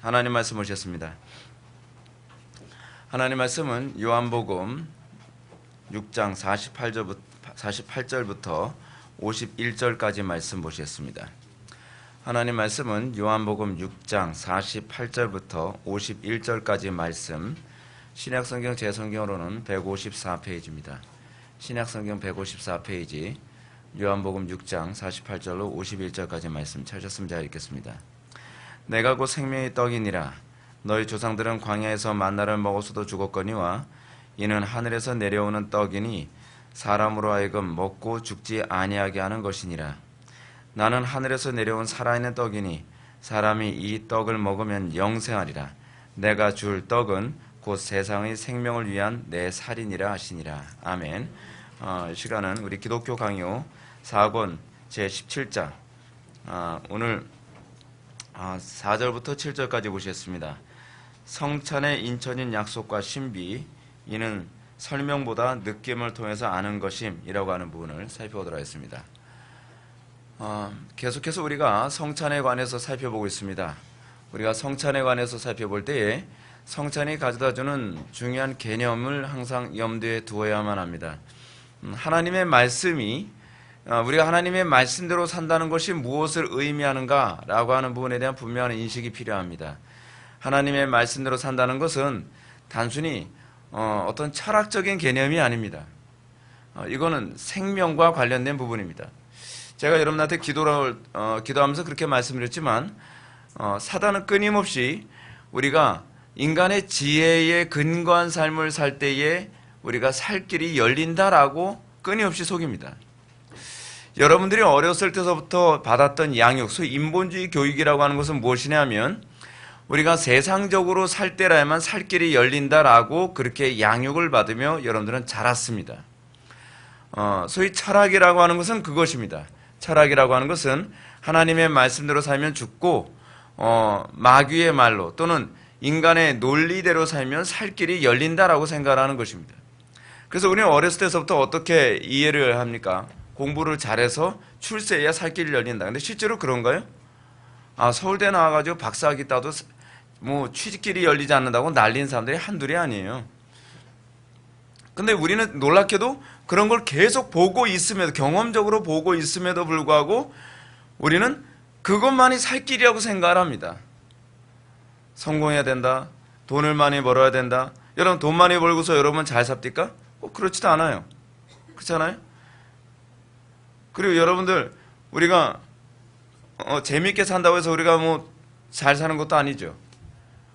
하나님 말씀 오셨습니다. 하나님 말씀은 요한복음 6장 48절부터 51절까지 말씀 보셨습니다. 하나님 말씀은 요한복음 6장 48절부터 51절까지 말씀, 신약성경 제 성경으로는 154페이지입니다. 신약성경 154페이지 요한복음 6장 48절로 51절까지 말씀 찾으셨으면 잘 읽겠습니다. 내가 곧 생명의 떡이니라. 너희 조상들은 광야에서 만나를 먹었어도 죽었거니와 이는 하늘에서 내려오는 떡이니 사람으로 하여금 먹고 죽지 아니하게 하는 것이니라. 나는 하늘에서 내려온 살아있는 떡이니 사람이 이 떡을 먹으면 영생하리라. 내가 줄 떡은 곧 세상의 생명을 위한 내 살이니라 하시니라. 아멘. 이 시간은 우리 기독교 강요 4권 제17장 오늘 4절부터 7절까지 보셨습니다. 성찬의 인천인 약속과 신비, 이는 설명보다 느낌을 통해서 아는 것임이라고 하는 부분을 살펴보도록 하겠습니다. 계속해서 우리가 성찬에 관해서 살펴보고 있습니다. 우리가 성찬에 관해서 살펴볼 때에 성찬이 가져다주는 중요한 개념을 항상 염두에 두어야만 합니다. 하나님의 말씀이 우리가 하나님의 말씀대로 산다는 것이 무엇을 의미하는가라고 하는 부분에 대한 분명한 인식이 필요합니다. 하나님의 말씀대로 산다는 것은 단순히 어떤 철학적인 개념이 아닙니다. 이거는 생명과 관련된 부분입니다. 제가 여러분한테 기도하면서 그렇게 말씀드렸지만 사단은 끊임없이 우리가 인간의 지혜에 근거한 삶을 살 때에 우리가 살 길이 열린다라고 끊임없이 속입니다. 여러분들이 어렸을 때서부터 받았던 양육, 소위 인본주의 교육이라고 하는 것은 무엇이냐면 우리가 세상적으로 살 때라야만 살 길이 열린다라고 그렇게 양육을 받으며 여러분들은 자랐습니다. 소위 철학이라고 하는 것은 그것입니다. 철학이라고 하는 것은 하나님의 말씀대로 살면 죽고 마귀의 말로 또는 인간의 논리대로 살면 살 길이 열린다라고 생각하는 것입니다. 그래서 우리는 어렸을 때서부터 어떻게 이해를 합니까? 공부를 잘해서 출세해야 살 길이 열린다. 근데 실제로 그런가요? 서울대 나와가지고 박사학위 따도 뭐 취직길이 열리지 않는다고 난리는 사람들이 한둘이 아니에요. 근데 우리는 놀랍게도 그런 걸 계속 보고 있음에도, 경험적으로 보고 있음에도 불구하고 우리는 그것만이 살 길이라고 생각을 합니다. 성공해야 된다. 돈을 많이 벌어야 된다. 여러분 돈 많이 벌고서 여러분 잘 삽니까? 그렇지도 않아요. 그렇잖아요? 그리고 여러분들 우리가 재미있게 산다고 해서 우리가 뭐 잘 사는 것도 아니죠.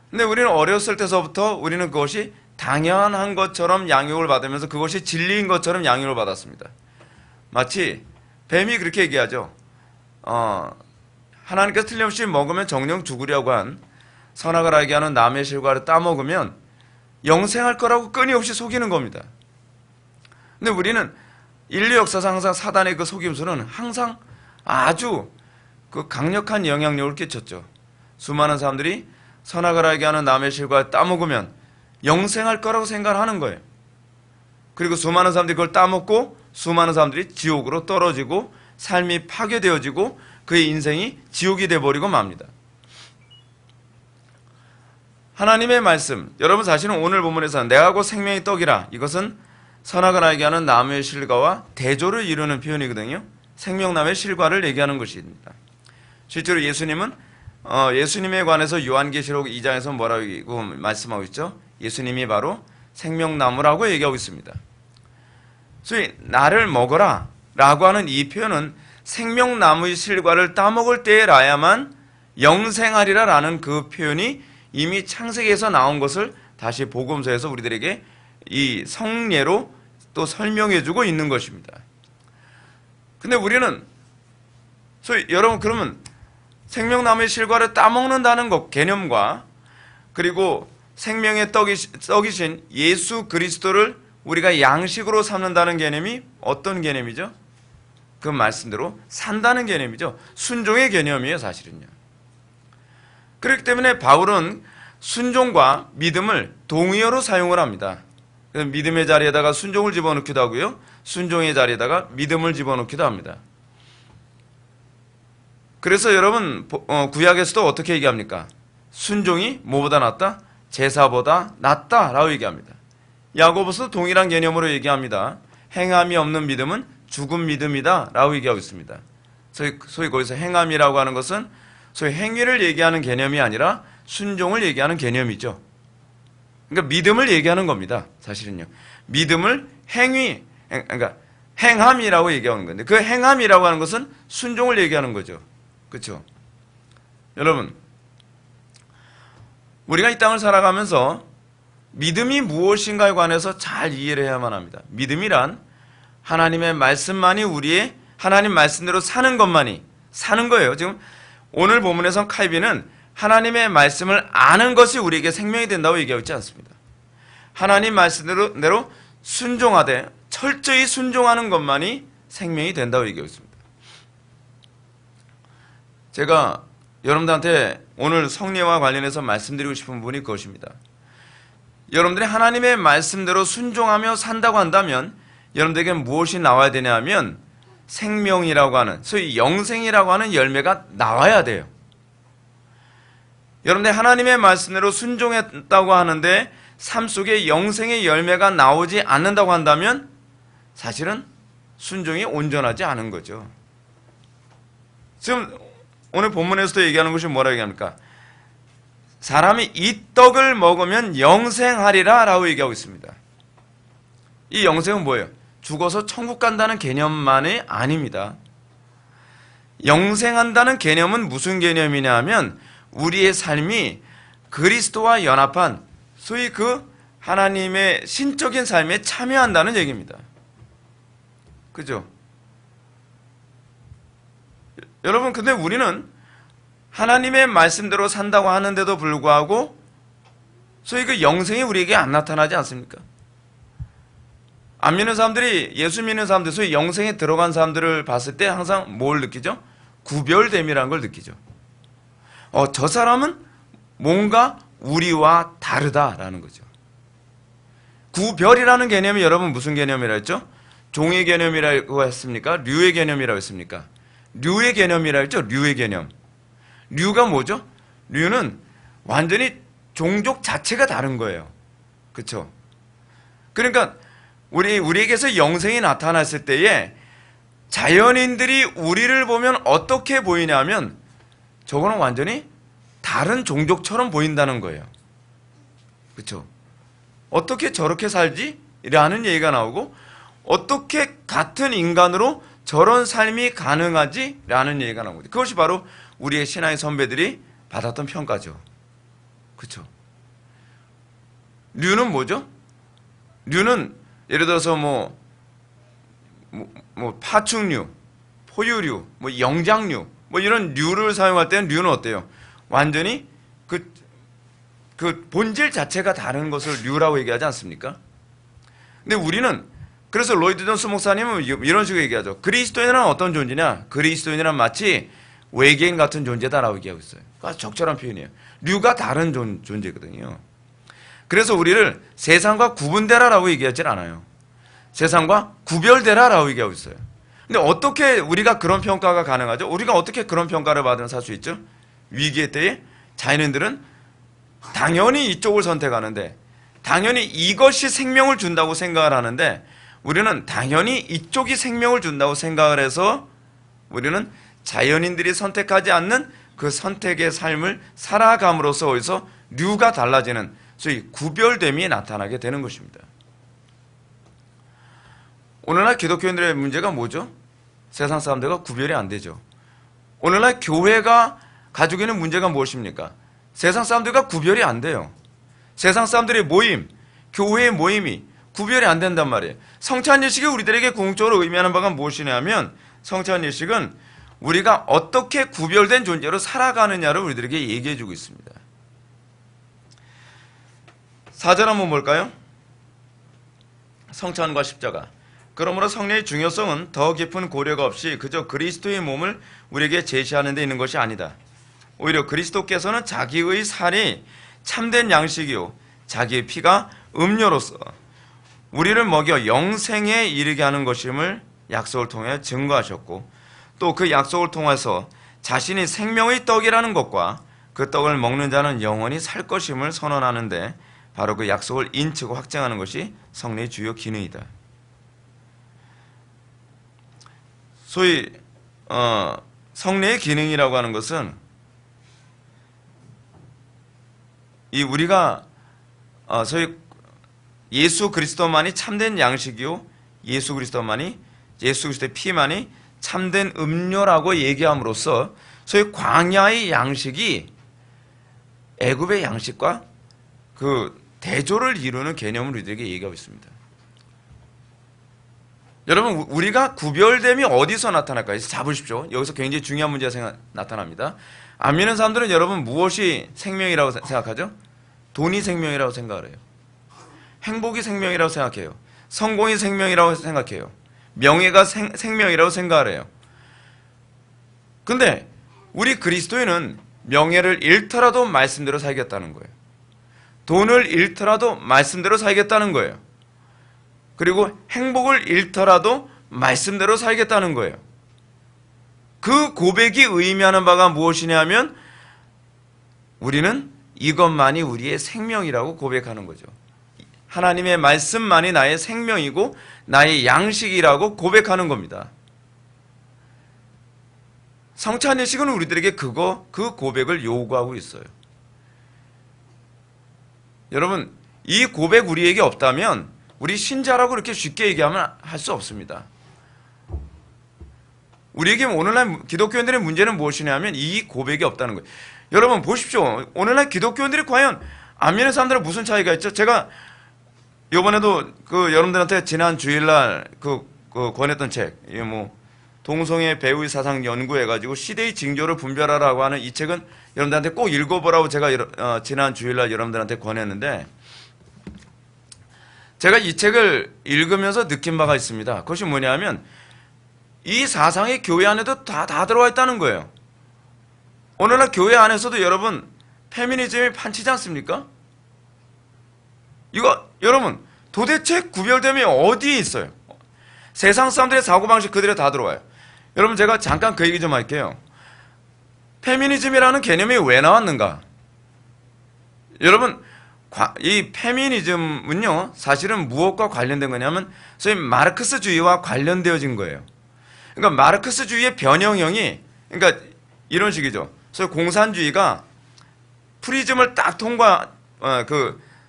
근데 우리는 어렸을 때서부터 우리는 그것이 당연한 것처럼 양육을 받으면서 그것이 진리인 것처럼 양육을 받았습니다. 마치 뱀이 그렇게 얘기하죠. 하나님께서 틀림없이 먹으면 정령 죽으려고 한 선악을 알게 하는 남의 실과를 따먹으면 영생할 거라고 끊임없이 속이는 겁니다. 근데 우리는 인류 역사상 항상 사단의 그 속임수는 항상 아주 그 강력한 영향력을 끼쳤죠. 수많은 사람들이 선악을 알게 하는 남의 실과를 따먹으면 영생할 거라고 생각하는 거예요. 그리고 수많은 사람들이 그걸 따먹고 수많은 사람들이 지옥으로 떨어지고 삶이 파괴되어지고 그의 인생이 지옥이 되어버리고 맙니다. 하나님의 말씀, 여러분 사실은 오늘 본문에서 내가 곧 생명의 떡이라, 이것은 선악을 알게 하는 나무의 실과와 대조를 이루는 표현이거든요. 생명나무의 실과를 얘기하는 것입니다. 실제로 예수님은 예수님에 관해서 요한계시록 2장에서 뭐라고 말씀하고 있죠? 예수님이 바로 생명나무라고 얘기하고 있습니다. 소위 나를 먹어라 라고 하는 이 표현은 생명나무의 실과를 따먹을 때라야만 영생하리라 라는 그 표현이 이미 창세기에서 나온 것을 다시 복음서에서 우리들에게 이 성례로 또 설명해주고 있는 것입니다. 근데 우리는 소위 여러분 그러면 생명나무의 실과를 따먹는다는 것 개념과 그리고 생명의 떡이신 예수 그리스도를 우리가 양식으로 삼는다는 개념이 어떤 개념이죠? 그 말씀대로 산다는 개념이죠. 순종의 개념이에요, 사실은요. 그렇기 때문에 바울은 순종과 믿음을 동의어로 사용을 합니다. 믿음의 자리에다가 순종을 집어넣기도 하고요. 순종의 자리에다가 믿음을 집어넣기도 합니다. 그래서 여러분 구약에서도 어떻게 얘기합니까? 순종이 뭐보다 낫다? 제사보다 낫다라고 얘기합니다. 야고보서 동일한 개념으로 얘기합니다. 행함이 없는 믿음은 죽은 믿음이다 라고 얘기하고 있습니다. 소위 거기서 행함이라고 하는 것은 소위 행위를 얘기하는 개념이 아니라 순종을 얘기하는 개념이죠. 그러니까 믿음을 얘기하는 겁니다. 사실은요. 믿음을 그러니까 행함이라고 얘기하는 건데 그 행함이라고 하는 것은 순종을 얘기하는 거죠. 그렇죠? 여러분, 우리가 이 땅을 살아가면서 믿음이 무엇인가에 관해서 잘 이해를 해야만 합니다. 믿음이란 하나님의 말씀만이 우리의 하나님 말씀대로 사는 것만이 사는 거예요. 지금 오늘 본문에서 칼빈은 하나님의 말씀을 아는 것이 우리에게 생명이 된다고 얘기하고 있지 않습니다. 하나님 말씀대로 순종하되 철저히 순종하는 것만이 생명이 된다고 얘기하고 있습니다. 제가 여러분들한테 오늘 성례와 관련해서 말씀드리고 싶은 부분이 그것입니다. 여러분들이 하나님의 말씀대로 순종하며 산다고 한다면 여러분들에게 무엇이 나와야 되냐 하면 생명이라고 하는 소위 영생이라고 하는 열매가 나와야 돼요. 여러분들 하나님의 말씀대로 순종했다고 하는데 삶 속에 영생의 열매가 나오지 않는다고 한다면 사실은 순종이 온전하지 않은 거죠. 지금 오늘 본문에서도 얘기하는 것이 뭐라고 얘기합니까? 사람이 이 떡을 먹으면 영생하리라 라고 얘기하고 있습니다. 이 영생은 뭐예요? 죽어서 천국 간다는 개념만이 아닙니다. 영생한다는 개념은 무슨 개념이냐 하면 우리의 삶이 그리스도와 연합한 소위 그 하나님의 신적인 삶에 참여한다는 얘기입니다. 그죠? 여러분, 근데 우리는 하나님의 말씀대로 산다고 하는데도 불구하고 소위 그 영생이 우리에게 안 나타나지 않습니까? 안 믿는 사람들이 예수 믿는 사람들, 소위 영생에 들어간 사람들을 봤을 때 항상 뭘 느끼죠? 구별됨이라는 걸 느끼죠. 저 사람은 뭔가 우리와 다르다라는 거죠. 구별이라는 개념이 여러분 무슨 개념이라 했죠? 종의 개념이라고 했습니까? 류의 개념이라고 했습니까? 류의 개념이라 했죠? 류의 개념. 류가 뭐죠? 류는 완전히 종족 자체가 다른 거예요. 그렇죠? 그러니까 우리에게서 영생이 나타났을 때에 자연인들이 우리를 보면 어떻게 보이냐면 저거는 완전히 다른 종족처럼 보인다는 거예요. 그렇죠? 어떻게 저렇게 살지? 라는 얘기가 나오고 어떻게 같은 인간으로 저런 삶이 가능하지? 라는 얘기가 나오고 그것이 바로 우리의 신앙의 선배들이 받았던 평가죠. 그렇죠? 류는 뭐죠? 류는 예를 들어서 파충류, 포유류, 영장류, 이런 류를 사용할 때는 류는 어때요? 완전히 그 본질 자체가 다른 것을 류라고 얘기하지 않습니까? 근데 우리는 그래서 로이드 존스 목사님은 이런 식으로 얘기하죠. 그리스도인은 어떤 존재냐? 그리스도인이란 마치 외계인 같은 존재다라고 얘기하고 있어요. 아주 적절한 표현이에요. 류가 다른 존재거든요. 그래서 우리를 세상과 구분되라라고 얘기하지 않아요. 세상과 구별되라라고 얘기하고 있어요. 근데 어떻게 우리가 그런 평가가 가능하죠? 우리가 어떻게 그런 평가를 받으면 살 수 있죠? 위기의 때에 자연인들은 당연히 이쪽을 선택하는데 당연히 이것이 생명을 준다고 생각을 하는데 우리는 당연히 이쪽이 생명을 준다고 생각을 해서 우리는 자연인들이 선택하지 않는 그 선택의 삶을 살아감으로써 어디서 류가 달라지는 소위 구별됨이 나타나게 되는 것입니다. 오늘날 기독교인들의 문제가 뭐죠? 세상 사람들과 구별이 안 되죠. 오늘날 교회가 가지고 있는 문제가 무엇입니까? 세상 사람들과 구별이 안 돼요. 세상 사람들의 모임, 교회의 모임이 구별이 안 된단 말이에요. 성찬예식이 우리들에게 궁극적으로 의미하는 바가 무엇이냐면 성찬예식은 우리가 어떻게 구별된 존재로 살아가느냐를 우리들에게 얘기해 주고 있습니다. 4절 한번 볼까요? 성찬과 십자가. 그러므로 성례의 중요성은 더 깊은 고려가 없이 그저 그리스도의 몸을 우리에게 제시하는 데 있는 것이 아니다. 오히려 그리스도께서는 자기의 살이 참된 양식이요 자기의 피가 음료로서 우리를 먹여 영생에 이르게 하는 것임을 약속을 통해 증거하셨고 또 그 약속을 통해서 자신이 생명의 떡이라는 것과 그 떡을 먹는 자는 영원히 살 것임을 선언하는데 바로 그 약속을 인치고 확증하는 것이 성례의 주요 기능이다. 소위 성례의 기능이라고 하는 것은 이 우리가 소위 예수 그리스도만이 참된 양식이요, 예수 그리스도의 피만이 참된 음료라고 얘기함으로써 소위 광야의 양식이 애굽의 양식과 그 대조를 이루는 개념을 우리들에게 얘기하고 있습니다. 여러분, 우리가 구별됨이 어디서 나타날까요? 잡으십시오. 여기서 굉장히 중요한 문제가 나타납니다. 안 믿는 사람들은 여러분 무엇이 생명이라고 생각하죠? 돈이 생명이라고 생각을 해요. 행복이 생명이라고 생각해요. 성공이 생명이라고 생각해요. 명예가 생명이라고 생각을 해요. 근데 우리 그리스도인은 명예를 잃더라도 말씀대로 살겠다는 거예요. 돈을 잃더라도 말씀대로 살겠다는 거예요. 그리고 행복을 잃더라도 말씀대로 살겠다는 거예요. 그 고백이 의미하는 바가 무엇이냐면 우리는 이것만이 우리의 생명이라고 고백하는 거죠. 하나님의 말씀만이 나의 생명이고 나의 양식이라고 고백하는 겁니다. 성찬예식은 우리들에게 그 고백을 요구하고 있어요. 여러분, 이 고백 우리에게 없다면 우리 신자라고 이렇게 쉽게 얘기하면 할 수 없습니다. 우리에게 오늘날 기독교인들의 문제는 무엇이냐면 이 고백이 없다는 거예요. 여러분 보십시오. 오늘날 기독교인들이 과연 안 믿는 사람들은 무슨 차이가 있죠? 제가 이번에도 여러분들한테 지난 주일날 권했던 책, 동성애 배우의 사상 연구해가지고 시대의 징조를 분별하라고 하는 이 책은 여러분들한테 꼭 읽어보라고 제가 지난 주일날 여러분들한테 권했는데, 제가 이 책을 읽으면서 느낀 바가 있습니다. 그것이 뭐냐면 이 사상이 교회 안에도 다 들어와 있다는 거예요. 오늘날 교회 안에서도 여러분 페미니즘이 판치지 않습니까? 이거 여러분 도대체 구별됨이 어디에 있어요? 세상 사람들의 사고방식 그대로 다 들어와요. 여러분 제가 잠깐 그 얘기 좀 할게요. 페미니즘이라는 개념이 왜 나왔는가? 여러분 이 페미니즘은요 사실은 무엇과 관련된 거냐면 소위 마르크스주의와 관련되어진 거예요. 그러니까 마르크스주의의 변형형이 그러니까 이런 식이죠. 소위 공산주의가 프리즘을 딱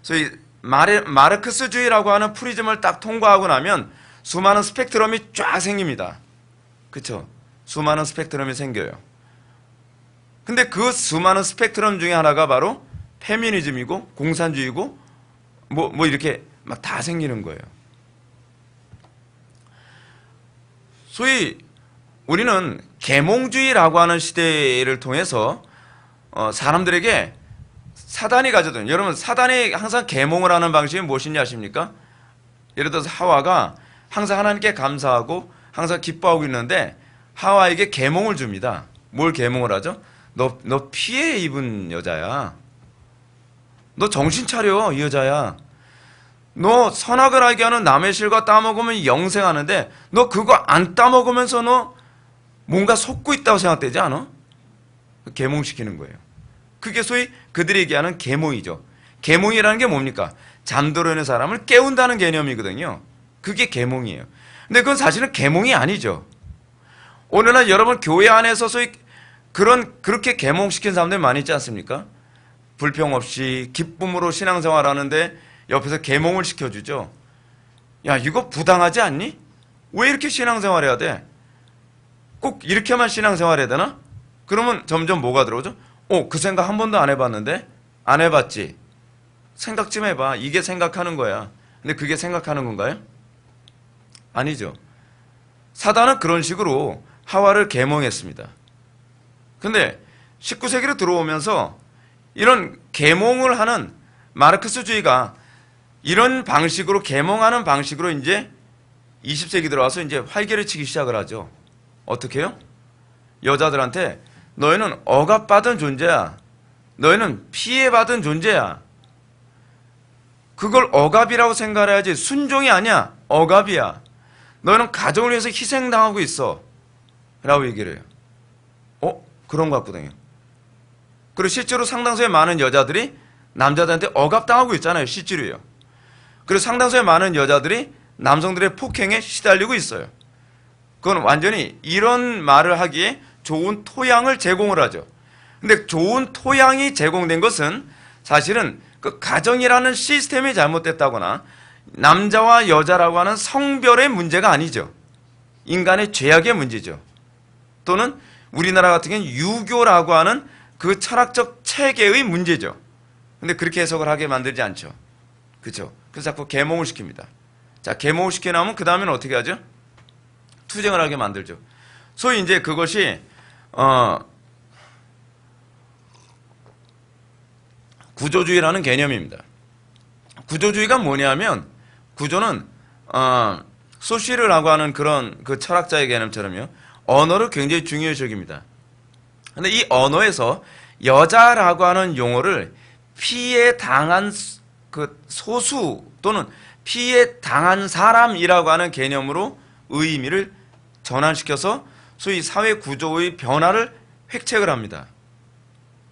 소위 마르크스주의라고 하는 프리즘을 딱 통과하고 나면 수많은 스펙트럼이 쫙 생깁니다. 그렇죠? 수많은 스펙트럼이 생겨요. 근데 그 수많은 스펙트럼 중에 하나가 바로 페미니즘이고 공산주의고 뭐 이렇게 막 다 생기는 거예요. 소위 우리는 계몽주의라고 하는 시대를 통해서 사람들에게 사단이 가져든, 여러분 사단이 항상 계몽을 하는 방식이 무엇인지 아십니까? 예를 들어서 하와가 항상 하나님께 감사하고 항상 기뻐하고 있는데 하와에게 계몽을 줍니다. 뭘 계몽을 하죠? 너 피해 입은 여자야. 너 정신 차려, 이 여자야. 너 선악을 알게 하는 남의 실과 따먹으면 영생하는데 너 그거 안 따먹으면서 너 뭔가 속고 있다고 생각되지 않아? 계몽시키는 거예요. 그게 소위 그들이 얘기하는 계몽이죠. 계몽이라는 게 뭡니까? 잠들어 있는 사람을 깨운다는 개념이거든요. 그게 계몽이에요. 근데 그건 사실은 계몽이 아니죠. 오늘날 여러분 교회 안에서 소위 그렇게 계몽시킨 사람들 많이 있지 않습니까? 불평 없이 기쁨으로 신앙생활하는데 옆에서 계몽을 시켜주죠. 야, 이거 부당하지 않니? 왜 이렇게 신앙생활해야 돼? 꼭 이렇게만 신앙생활해야 되나? 그러면 점점 뭐가 들어오죠? 그 생각 한 번도 안 해봤는데? 안 해봤지? 생각 좀 해봐. 이게 생각하는 거야. 근데 그게 생각하는 건가요? 아니죠. 사단은 그런 식으로 하와를 계몽했습니다. 근데 19세기로 들어오면서 이런 계몽을 하는 마르크스주의가 이런 방식으로 계몽하는 방식으로 이제 20세기 들어와서 이제 활개를 치기 시작을 하죠. 어떻게 해요? 여자들한테 너희는 억압받은 존재야. 너희는 피해받은 존재야. 그걸 억압이라고 생각해야지 순종이 아니야. 억압이야. 너희는 가정을 위해서 희생당하고 있어. 라고 얘기를 해요. 그런 것 같거든요. 그리고 실제로 상당수의 많은 여자들이 남자들한테 억압당하고 있잖아요. 실제로요. 그리고 상당수의 많은 여자들이 남성들의 폭행에 시달리고 있어요. 그건 완전히 이런 말을 하기에 좋은 토양을 제공을 하죠. 근데 좋은 토양이 제공된 것은 사실은 그 가정이라는 시스템이 잘못됐다거나 남자와 여자라고 하는 성별의 문제가 아니죠. 인간의 죄악의 문제죠. 또는 우리나라 같은 경우는 유교라고 하는 그 철학적 체계의 문제죠. 근데 그렇게 해석을 하게 만들지 않죠. 그렇죠? 그래서 자꾸 계몽을 시킵니다. 자, 계몽을 시켜놓으면 그 다음에는 어떻게 하죠? 투쟁을 하게 만들죠. 소위 이제 그것이 구조주의라는 개념입니다. 구조주의가 뭐냐면 구조는 소시르라고 하는 그런 그 철학자의 개념처럼요. 언어를 굉장히 중요시 여깁니다. 근데 이 언어에서 여자라고 하는 용어를 피해 당한 그 소수 또는 피해 당한 사람이라고 하는 개념으로 의미를 전환시켜서 소위 사회 구조의 변화를 획책을 합니다.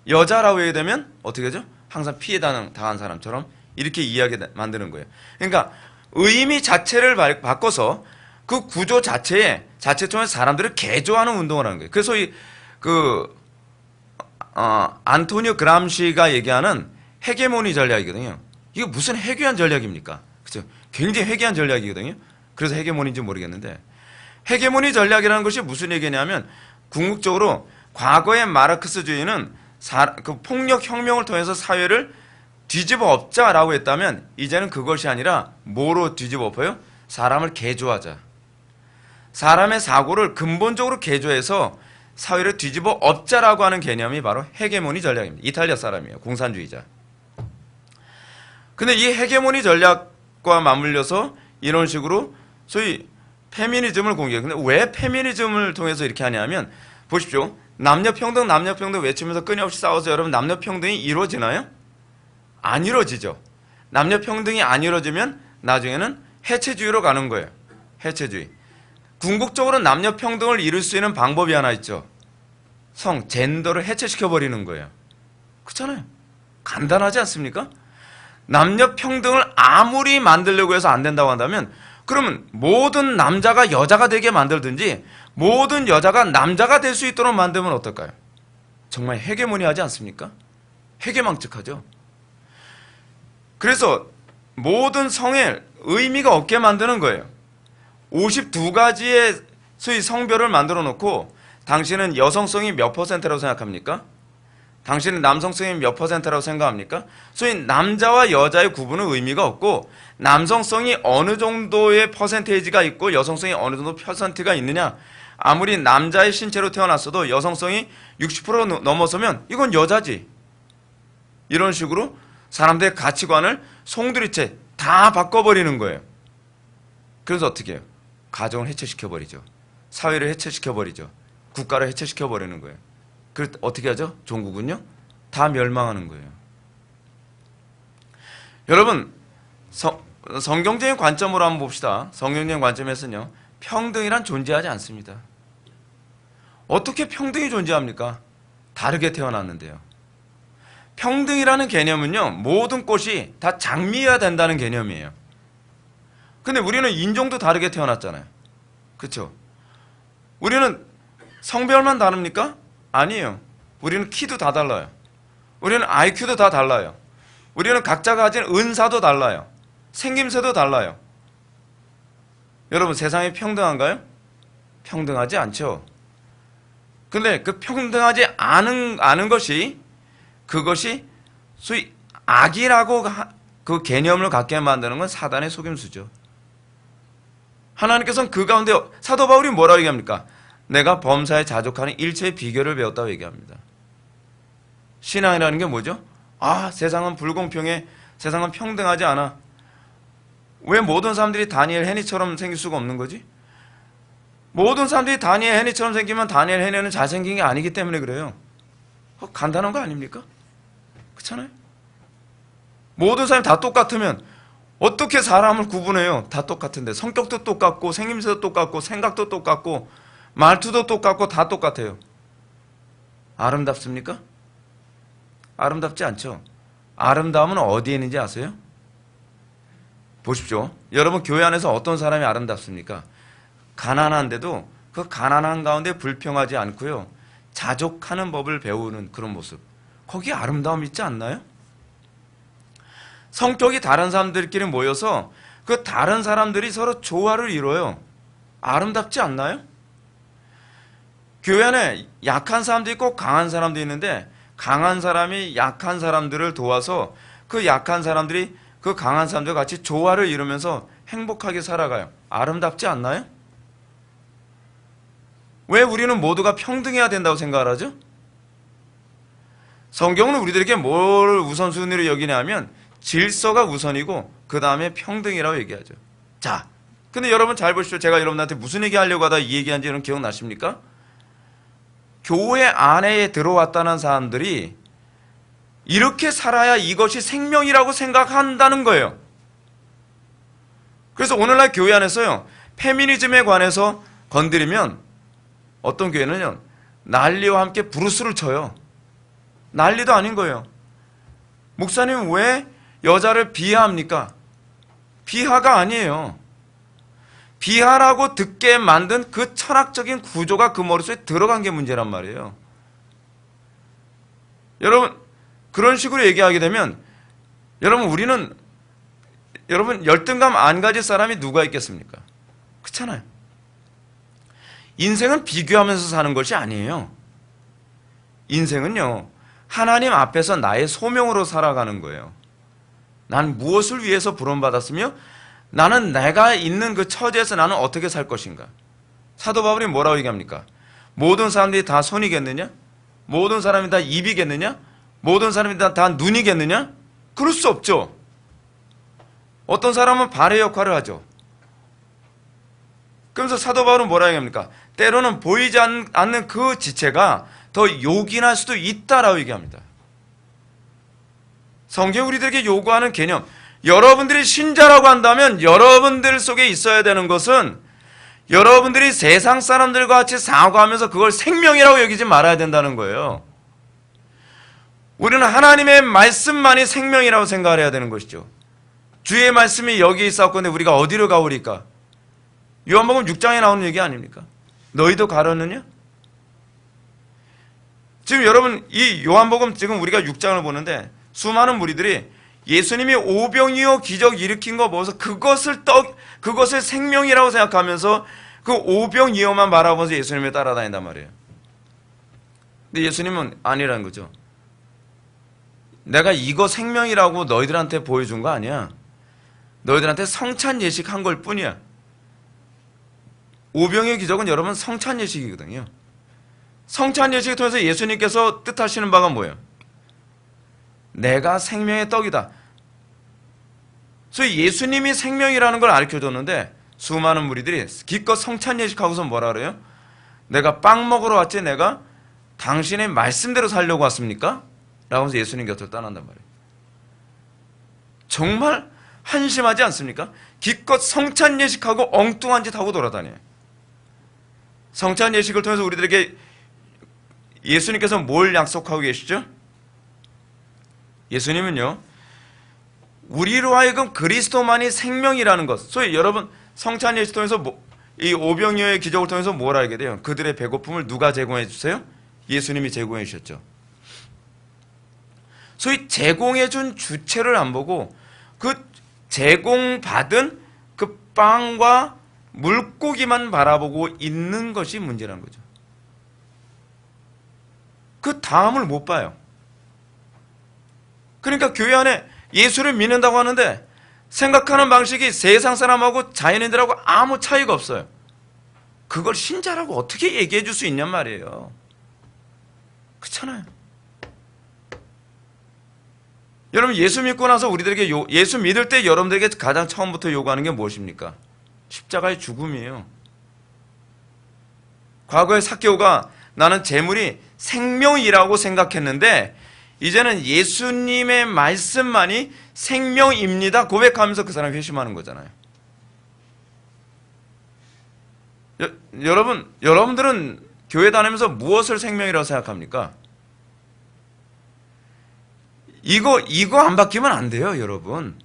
여자라고 하게 되면 어떻게 하죠? 항상 피해 당한 사람처럼 이렇게 이해하게 만드는 거예요. 그러니까 의미 자체를 바꿔서 그 구조 자체 통해서 사람들을 개조하는 운동을 하는 거예요. 그래서 안토니오 그람시가 얘기하는 헤게모니 전략이거든요. 이게 무슨 해괴한 전략입니까? 그렇죠? 굉장히 해괴한 전략이거든요. 그래서 헤게모니인지 모르겠는데 헤게모니 전략이라는 것이 무슨 얘기냐면 궁극적으로 과거의 마르크스주의는 그 폭력 혁명을 통해서 사회를 뒤집어 엎자라고 했다면 이제는 그것이 아니라 뭐로 뒤집어 엎어요? 사람을 개조하자. 사람의 사고를 근본적으로 개조해서 사회를 뒤집어 엎자라고 하는 개념이 바로 헤게모니 전략입니다. 이탈리아 사람이에요. 공산주의자. 근데 이 헤게모니 전략과 맞물려서 이런 식으로 소위 페미니즘을 공개해요. 근데 왜 페미니즘을 통해서 이렇게 하냐면 보십시오. 남녀평등 외치면서 끊임없이 싸워서 여러분 남녀평등이 이루어지나요? 안 이루어지죠. 남녀평등이 안 이루어지면 나중에는 해체주의로 가는 거예요. 해체주의. 궁극적으로 남녀평등을 이룰 수 있는 방법이 하나 있죠. 젠더를 해체시켜버리는 거예요. 그렇잖아요. 간단하지 않습니까? 남녀평등을 아무리 만들려고 해서 안 된다고 한다면 그러면 모든 남자가 여자가 되게 만들든지 모든 여자가 남자가 될 수 있도록 만들면 어떨까요? 정말 헤게모니하지 않습니까? 헤게망측하죠. 그래서 모든 성에 의미가 없게 만드는 거예요. 52가지의 소위 성별을 만들어 놓고 당신은 여성성이 몇 퍼센트라고 생각합니까? 당신은 남성성이 몇 퍼센트라고 생각합니까? 소위 남자와 여자의 구분은 의미가 없고 남성성이 어느 정도의 퍼센테이지가 있고 여성성이 어느 정도 퍼센트가 있느냐, 아무리 남자의 신체로 태어났어도 여성성이 60% 넘어서면 이건 여자지. 이런 식으로 사람들의 가치관을 송두리째 다 바꿔버리는 거예요. 그래서 어떻게 해요? 가정을 해체시켜버리죠. 사회를 해체시켜버리죠. 국가를 해체시켜버리는 거예요. 그래서 어떻게 하죠? 종국은요? 다 멸망하는 거예요. 여러분, 성경적인 관점으로 한번 봅시다. 성경적인 관점에서는요, 평등이란 존재하지 않습니다. 어떻게 평등이 존재합니까? 다르게 태어났는데요. 평등이라는 개념은요, 모든 꽃이 다 장미여야 된다는 개념이에요. 근데 우리는 인종도 다르게 태어났잖아요. 그렇죠? 우리는 성별만 다릅니까? 아니에요. 우리는 키도 다 달라요. 우리는 IQ도 다 달라요. 우리는 각자가 가진 은사도 달라요. 생김새도 달라요. 여러분, 세상이 평등한가요? 평등하지 않죠. 근데 그 평등하지 않은 것이 그것이 소위 악이라고 그 개념을 갖게 만드는 건 사단의 속임수죠. 하나님께서는 그 가운데 사도 바울이 뭐라고 얘기합니까? 내가 범사에 자족하는 일체의 비결을 배웠다고 얘기합니다. 신앙이라는 게 뭐죠? 세상은 불공평해. 세상은 평등하지 않아. 왜 모든 사람들이 다니엘 헤니처럼 생길 수가 없는 거지? 모든 사람들이 다니엘 헤니처럼 생기면 다니엘 헤니는 잘생긴 게 아니기 때문에 그래요. 간단한 거 아닙니까? 그렇잖아요. 모든 사람이 다 똑같으면 어떻게 사람을 구분해요? 다 똑같은데 성격도 똑같고 생김새도 똑같고 생각도 똑같고 말투도 똑같고 다 똑같아요. 아름답습니까? 아름답지 않죠. 아름다움은 어디에 있는지 아세요? 보십시오. 여러분 교회 안에서 어떤 사람이 아름답습니까? 가난한데도 그 가난한 가운데 불평하지 않고요. 자족하는 법을 배우는 그런 모습. 거기에 아름다움 있지 않나요? 성격이 다른 사람들끼리 모여서 그 다른 사람들이 서로 조화를 이뤄요. 아름답지 않나요? 교회 안에 약한 사람도 있고 강한 사람도 있는데 강한 사람이 약한 사람들을 도와서 그 약한 사람들이 그 강한 사람들과 같이 조화를 이루면서 행복하게 살아가요. 아름답지 않나요? 왜 우리는 모두가 평등해야 된다고 생각을 하죠? 성경은 우리들에게 뭘 우선순위로 여기냐면 질서가 우선이고 그 다음에 평등이라고 얘기하죠. 자, 근데 여러분 잘 보십시오. 제가 여러분한테 무슨 얘기하려고 하다 이 얘기한지 여러분 기억나십니까? 교회 안에 들어왔다는 사람들이 이렇게 살아야 이것이 생명이라고 생각한다는 거예요. 그래서 오늘날 교회 안에서요, 페미니즘에 관해서 건드리면 어떤 교회는요, 난리와 함께 브루스를 쳐요. 난리도 아닌 거예요. 목사님 왜 여자를 비하합니까? 비하가 아니에요. 비하라고 듣게 만든 그 철학적인 구조가 그 머릿속에 들어간 게 문제란 말이에요. 여러분 그런 식으로 얘기하게 되면 여러분 열등감 안 가질 사람이 누가 있겠습니까? 그렇잖아요. 인생은 비교하면서 사는 것이 아니에요. 인생은요, 하나님 앞에서 나의 소명으로 살아가는 거예요. 난 무엇을 위해서 부름받았으며 나는 내가 있는 그 처지에서 나는 어떻게 살 것인가. 사도 바울이 뭐라고 얘기합니까? 모든 사람들이 다 손이겠느냐? 모든 사람이 다 입이겠느냐? 모든 사람이 다 눈이겠느냐? 그럴 수 없죠. 어떤 사람은 발의 역할을 하죠. 그러면서 사도 바울은 뭐라고 얘기합니까? 때로는 보이지 않는 그 지체가 더 요긴할 수도 있다라고 얘기합니다. 성경이 우리들에게 요구하는 개념, 여러분들이 신자라고 한다면 여러분들 속에 있어야 되는 것은 여러분들이 세상 사람들과 같이 사고하면서 그걸 생명이라고 여기지 말아야 된다는 거예요. 우리는 하나님의 말씀만이 생명이라고 생각을 해야 되는 것이죠. 주의 말씀이 여기 있었건데 우리가 어디로 가오리까? 요한복음 6장에 나오는 얘기 아닙니까? 너희도 가려느냐? 지금 여러분 이 요한복음 지금 우리가 6장을 보는데 수많은 무리들이 예수님이 오병이어 기적 일으킨 거 보면서 그것을 생명이라고 생각하면서 그 오병이어만 바라보면서 예수님을 따라다닌단 말이에요. 근데 예수님은 아니라는 거죠. 내가 이거 생명이라고 너희들한테 보여준 거 아니야. 너희들한테 성찬 예식한 걸 뿐이야. 오병이어 기적은 여러분 성찬 예식이거든요. 성찬 예식을 통해서 예수님께서 뜻하시는 바가 뭐예요? 내가 생명의 떡이다. 그래서 예수님이 생명이라는 걸 가르쳐줬는데 수많은 무리들이 기껏 성찬 예식하고서 뭐라 그래요? 내가 빵 먹으러 왔지 내가 당신의 말씀대로 살려고 왔습니까? 라고 해서 예수님 곁을 떠난단 말이에요. 정말 한심하지 않습니까? 기껏 성찬 예식하고 엉뚱한 짓 하고 돌아다녀요. 성찬 예식을 통해서 우리들에게 예수님께서 뭘 약속하고 계시죠? 예수님은요, 우리로 하여금 그리스도만이 생명이라는 것. 소위 여러분 성찬 예식 통해서 이 오병이어의 기적을 통해서 뭘 알게 돼요? 그들의 배고픔을 누가 제공해 주세요? 예수님이 제공해 주셨죠. 소위 제공해 준 주체를 안 보고 그 제공받은 그 빵과 물고기만 바라보고 있는 것이 문제라는 거죠. 그 다음을 못 봐요. 그러니까 교회 안에 예수를 믿는다고 하는데 생각하는 방식이 세상 사람하고 자연인들하고 아무 차이가 없어요. 그걸 신자라고 어떻게 얘기해 줄 수 있냔 말이에요. 그렇잖아요. 여러분 예수 믿고 나서 우리들에게 예수 믿을 때 여러분들에게 가장 처음부터 요구하는 게 무엇입니까? 십자가의 죽음이에요. 과거에 삭개오가 나는 재물이 생명이라고 생각했는데 이제는 예수님의 말씀만이 생명입니다 고백하면서 그 사람이 회심하는 거잖아요. 여러분들은 교회 다니면서 무엇을 생명이라고 생각합니까? 이거 안 바뀌면 안 돼요, 여러분.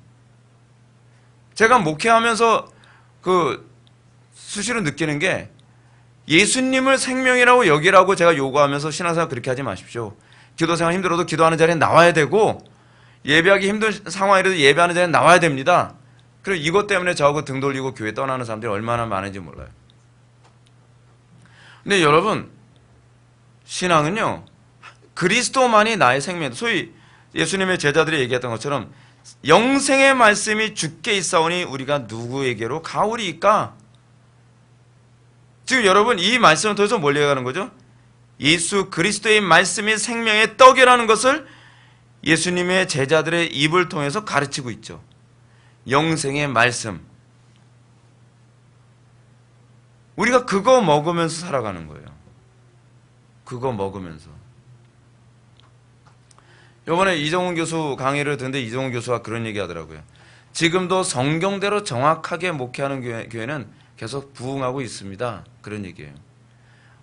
제가 목회하면서 수시로 느끼는 게 예수님을 생명이라고 여기라고 제가 요구하면서 신앙생활 그렇게 하지 마십시오. 기도생활 힘들어도 기도하는 자리에 나와야 되고 예배하기 힘든 상황이라도 예배하는 자리에 나와야 됩니다. 그리고 이것 때문에 저하고 등 돌리고 교회 떠나는 사람들이 얼마나 많은지 몰라요. 근데 여러분, 신앙은요, 그리스도만이 나의 생명, 소위 예수님의 제자들이 얘기했던 것처럼 영생의 말씀이 주께 있사오니 우리가 누구에게로 가오리이까? 지금 여러분, 이 말씀을 통해서 뭘 얘기하는 거죠? 예수 그리스도의 말씀이 생명의 떡이라는 것을 예수님의 제자들의 입을 통해서 가르치고 있죠. 영생의 말씀. 우리가 그거 먹으면서 살아가는 거예요. 그거 먹으면서. 이번에 이정훈 교수 강의를 듣는데 이정훈 교수가 그런 얘기 하더라고요. 지금도 성경대로 정확하게 목회하는 교회는 계속 부흥하고 있습니다. 그런 얘기예요.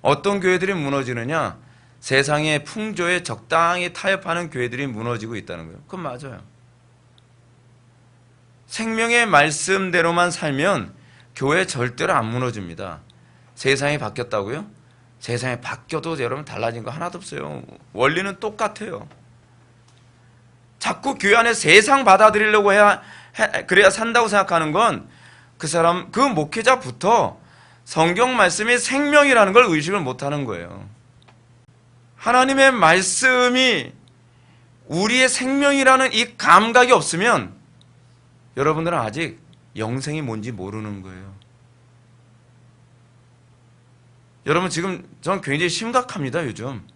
어떤 교회들이 무너지느냐? 세상의 풍조에 적당히 타협하는 교회들이 무너지고 있다는 거예요. 그건 맞아요. 생명의 말씀대로만 살면 교회 절대로 안 무너집니다. 세상이 바뀌었다고요? 세상이 바뀌어도 여러분 달라진 거 하나도 없어요. 원리는 똑같아요. 자꾸 교회 안에 세상 받아들이려고 그래야 산다고 생각하는 건 그 목회자부터 성경 말씀이 생명이라는 걸 의식을 못하는 거예요. 하나님의 말씀이 우리의 생명이라는 이 감각이 없으면 여러분들은 아직 영생이 뭔지 모르는 거예요. 여러분 지금 전 굉장히 심각합니다. 요즘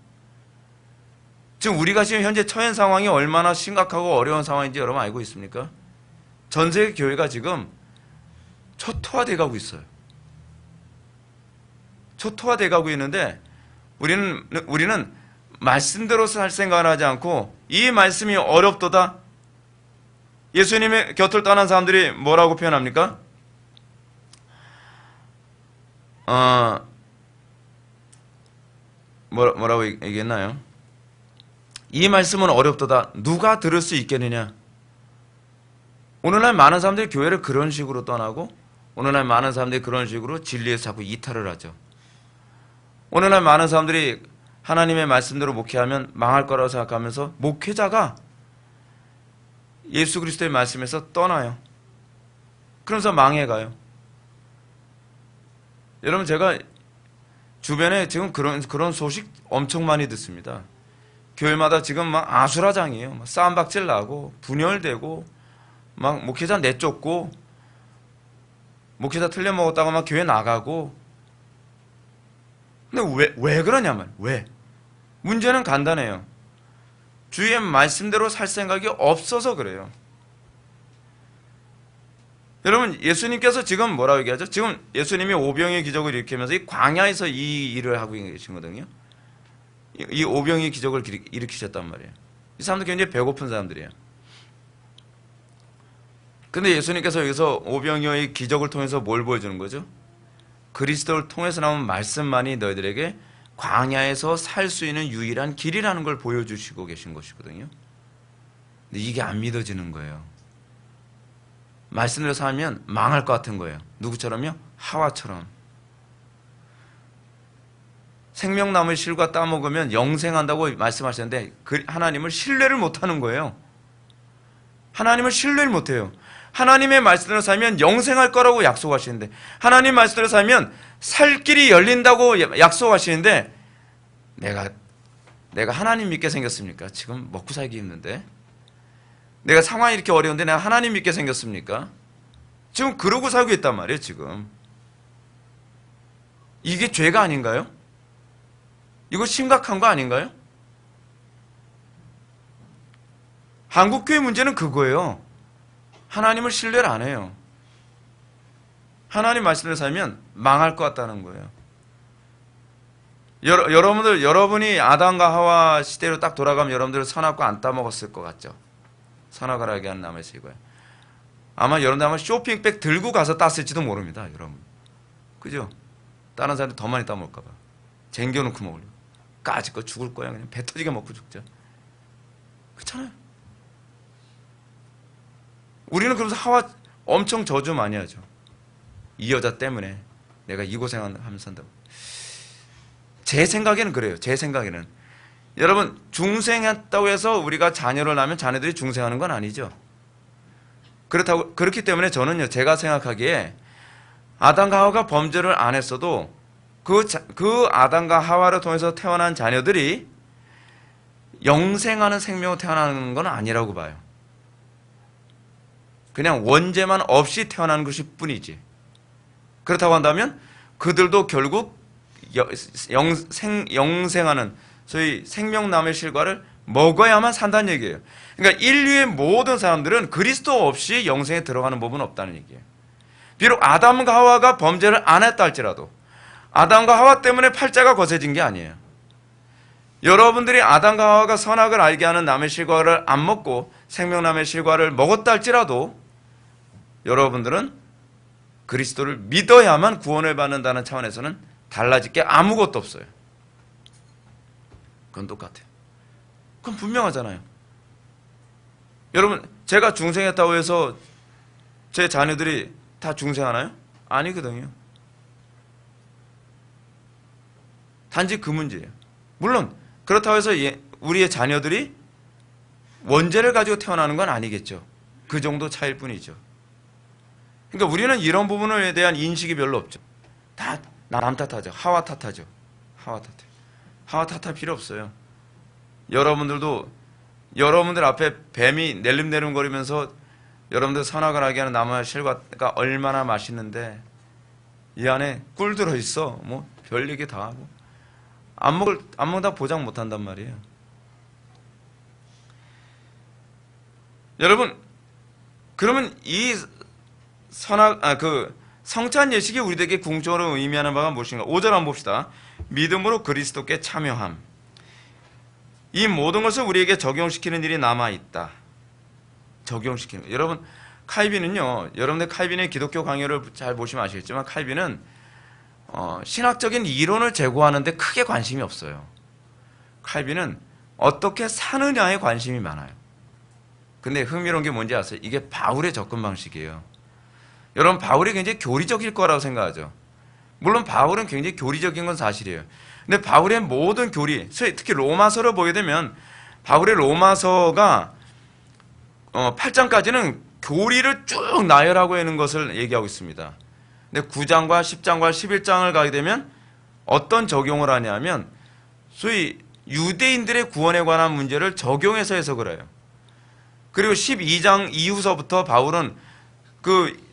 지금 우리가 지금 현재 처한 상황이 얼마나 심각하고 어려운 상황인지 여러분 알고 있습니까? 전 세계 교회가 지금 초토화돼 가고 있어요. 초토화돼 가고 있는데 우리는 말씀대로 살 생각을 하지 않고 이 말씀이 어렵도다. 예수님의 곁을 떠난 사람들이 뭐라고 표현합니까? 뭐라고 얘기했나요? 이 말씀은 어렵도다. 누가 들을 수 있겠느냐? 오늘날 많은 사람들이 교회를 그런 식으로 떠나고 오늘날 많은 사람들이 그런 식으로 진리에서 자꾸 이탈을 하죠. 오늘날 많은 사람들이 하나님의 말씀대로 목회하면 망할 거라고 생각하면서 목회자가 예수 그리스도의 말씀에서 떠나요. 그러면서 망해가요. 여러분 제가 주변에 지금 그런 소식 엄청 많이 듣습니다. 교회마다 지금 막 아수라장이에요. 막 싸움박질 나고 분열되고 막 목회자 내쫓고 목회자 틀려먹었다고 막 교회 나가고. 근데 왜 그러냐면 왜? 문제는 간단해요. 주의 말씀대로 살 생각이 없어서 그래요. 여러분 예수님께서 지금 뭐라고 얘기하죠? 지금 예수님이 오병의 기적을 일으키면서 이 광야에서 이 일을 하고 계시거든요. 이 오병의 기적을 일으키셨단 말이에요. 이 사람들 굉장히 배고픈 사람들이에요. 근데 예수님께서 여기서 오병이어의 기적을 통해서 뭘 보여주는 거죠? 그리스도를 통해서 나온 말씀만이 너희들에게 광야에서 살 수 있는 유일한 길이라는 걸 보여주시고 계신 것이거든요. 근데 이게 안 믿어지는 거예요. 말씀대로 살면 망할 것 같은 거예요. 누구처럼요? 하와처럼. 생명나무의 실과 따먹으면 영생한다고 말씀하셨는데 하나님을 신뢰를 못하는 거예요. 하나님을 신뢰를 못해요. 하나님의 말씀대로 살면 영생할 거라고 약속하시는데 하나님 말씀대로 살면 살 길이 열린다고 약속하시는데 내가 하나님 믿게 생겼습니까? 지금 먹고 살기 힘든데 내가 상황이 이렇게 어려운데 내가 하나님 믿게 생겼습니까? 지금 그러고 살고 있단 말이에요. 지금 이게 죄가 아닌가요? 이거 심각한 거 아닌가요? 한국교회 문제는 그거예요. 하나님을 신뢰를 안 해요. 하나님 말씀대로 살면 망할 것 같다는 거예요. 여러분이 아담과 하와 시대로 딱 돌아가면 여러분들 선악과 안 따먹었을 것 같죠? 선악과라게 한 나무에서 이거예요. 아마 여러분들 쇼핑백 들고 가서 땄을지도 모릅니다. 여러분. 그죠? 다른 사람들 더 많이 따먹을까 봐. 쟁겨놓고 먹으려고. 까짓 거 죽을 거야. 그냥 배 터지게 먹고 죽자. 그렇잖아요. 우리는 그러면서 하와 엄청 저주 많이 하죠. 이 여자 때문에 내가 이 고생하면서 산다고. 제 생각에는 그래요. 제 생각에는. 여러분, 중생했다고 해서 우리가 자녀를 낳으면 자녀들이 중생하는 건 아니죠. 그렇기 때문에 저는요, 제가 생각하기에 아담과 하와가 범죄를 안 했어도 그 아담과 하와를 통해서 태어난 자녀들이 영생하는 생명으로 태어나는 건 아니라고 봐요. 그냥 원죄만 없이 태어난 것일 뿐이지. 그렇다고 한다면 그들도 결국 영생하는 소위 생명나무의 실과를 먹어야만 산다는 얘기예요. 그러니까 인류의 모든 사람들은 그리스도 없이 영생에 들어가는 법은 없다는 얘기예요. 비록 아담과 하와가 범죄를 안 했다 할지라도 아담과 하와 때문에 팔자가 거세진 게 아니에요. 여러분들이 아담과 하와가 선악을 알게 하는 나무의 실과를 안 먹고 생명나무의 실과를 먹었다 할지라도 여러분들은 그리스도를 믿어야만 구원을 받는다는 차원에서는 달라질 게 아무것도 없어요. 그건 똑같아요. 그건 분명하잖아요. 여러분, 제가 중생했다고 해서 제 자녀들이 다 중생하나요? 아니거든요. 단지 그 문제예요. 물론 그렇다고 해서 우리의 자녀들이 원죄를 가지고 태어나는 건 아니겠죠. 그 정도 차이일 뿐이죠. 그러니까 우리는 이런 부분에 대한 인식이 별로 없죠. 다 남 탓하죠. 하와 탓하죠. 하와 탓해요. 하와 탓할 필요 없어요. 여러분들 앞에 뱀이 낼름내름거리면서 여러분들 선악을 하게 하는 나무의 실과가 얼마나 맛있는데 이 안에 꿀 들어있어. 뭐 별얘기 다 하고 안 먹다 보장 못한단 말이에요. 여러분, 그러면 이 성찬 예식이 우리에게 궁극적으로 의미하는 바가 무엇인가? 5절 한번 봅시다. 믿음으로 그리스도께 참여함. 이 모든 것을 우리에게 적용시키는 일이 남아있다. 적용시키는 거. 여러분, 칼빈은요, 여러분들 칼빈의 기독교 강요를 잘 보시면 아시겠지만 칼빈은 신학적인 이론을 제고하는데 크게 관심이 없어요. 칼빈은 어떻게 사느냐에 관심이 많아요. 근데 흥미로운 게 뭔지 아세요? 이게 바울의 접근 방식이에요. 여러분, 바울이 굉장히 교리적일 거라고 생각하죠. 물론 바울은 굉장히 교리적인 건 사실이에요. 근데 바울의 모든 교리, 특히 로마서를 보게 되면 바울의 로마서가 8장까지는 교리를 쭉 나열하고 있는 것을 얘기하고 있습니다. 근데 9장과 10장과 11장을 가게 되면 어떤 적용을 하냐면 소위 유대인들의 구원에 관한 문제를 적용해서 해석을 해요. 그리고 12장 이후서부터 바울은 그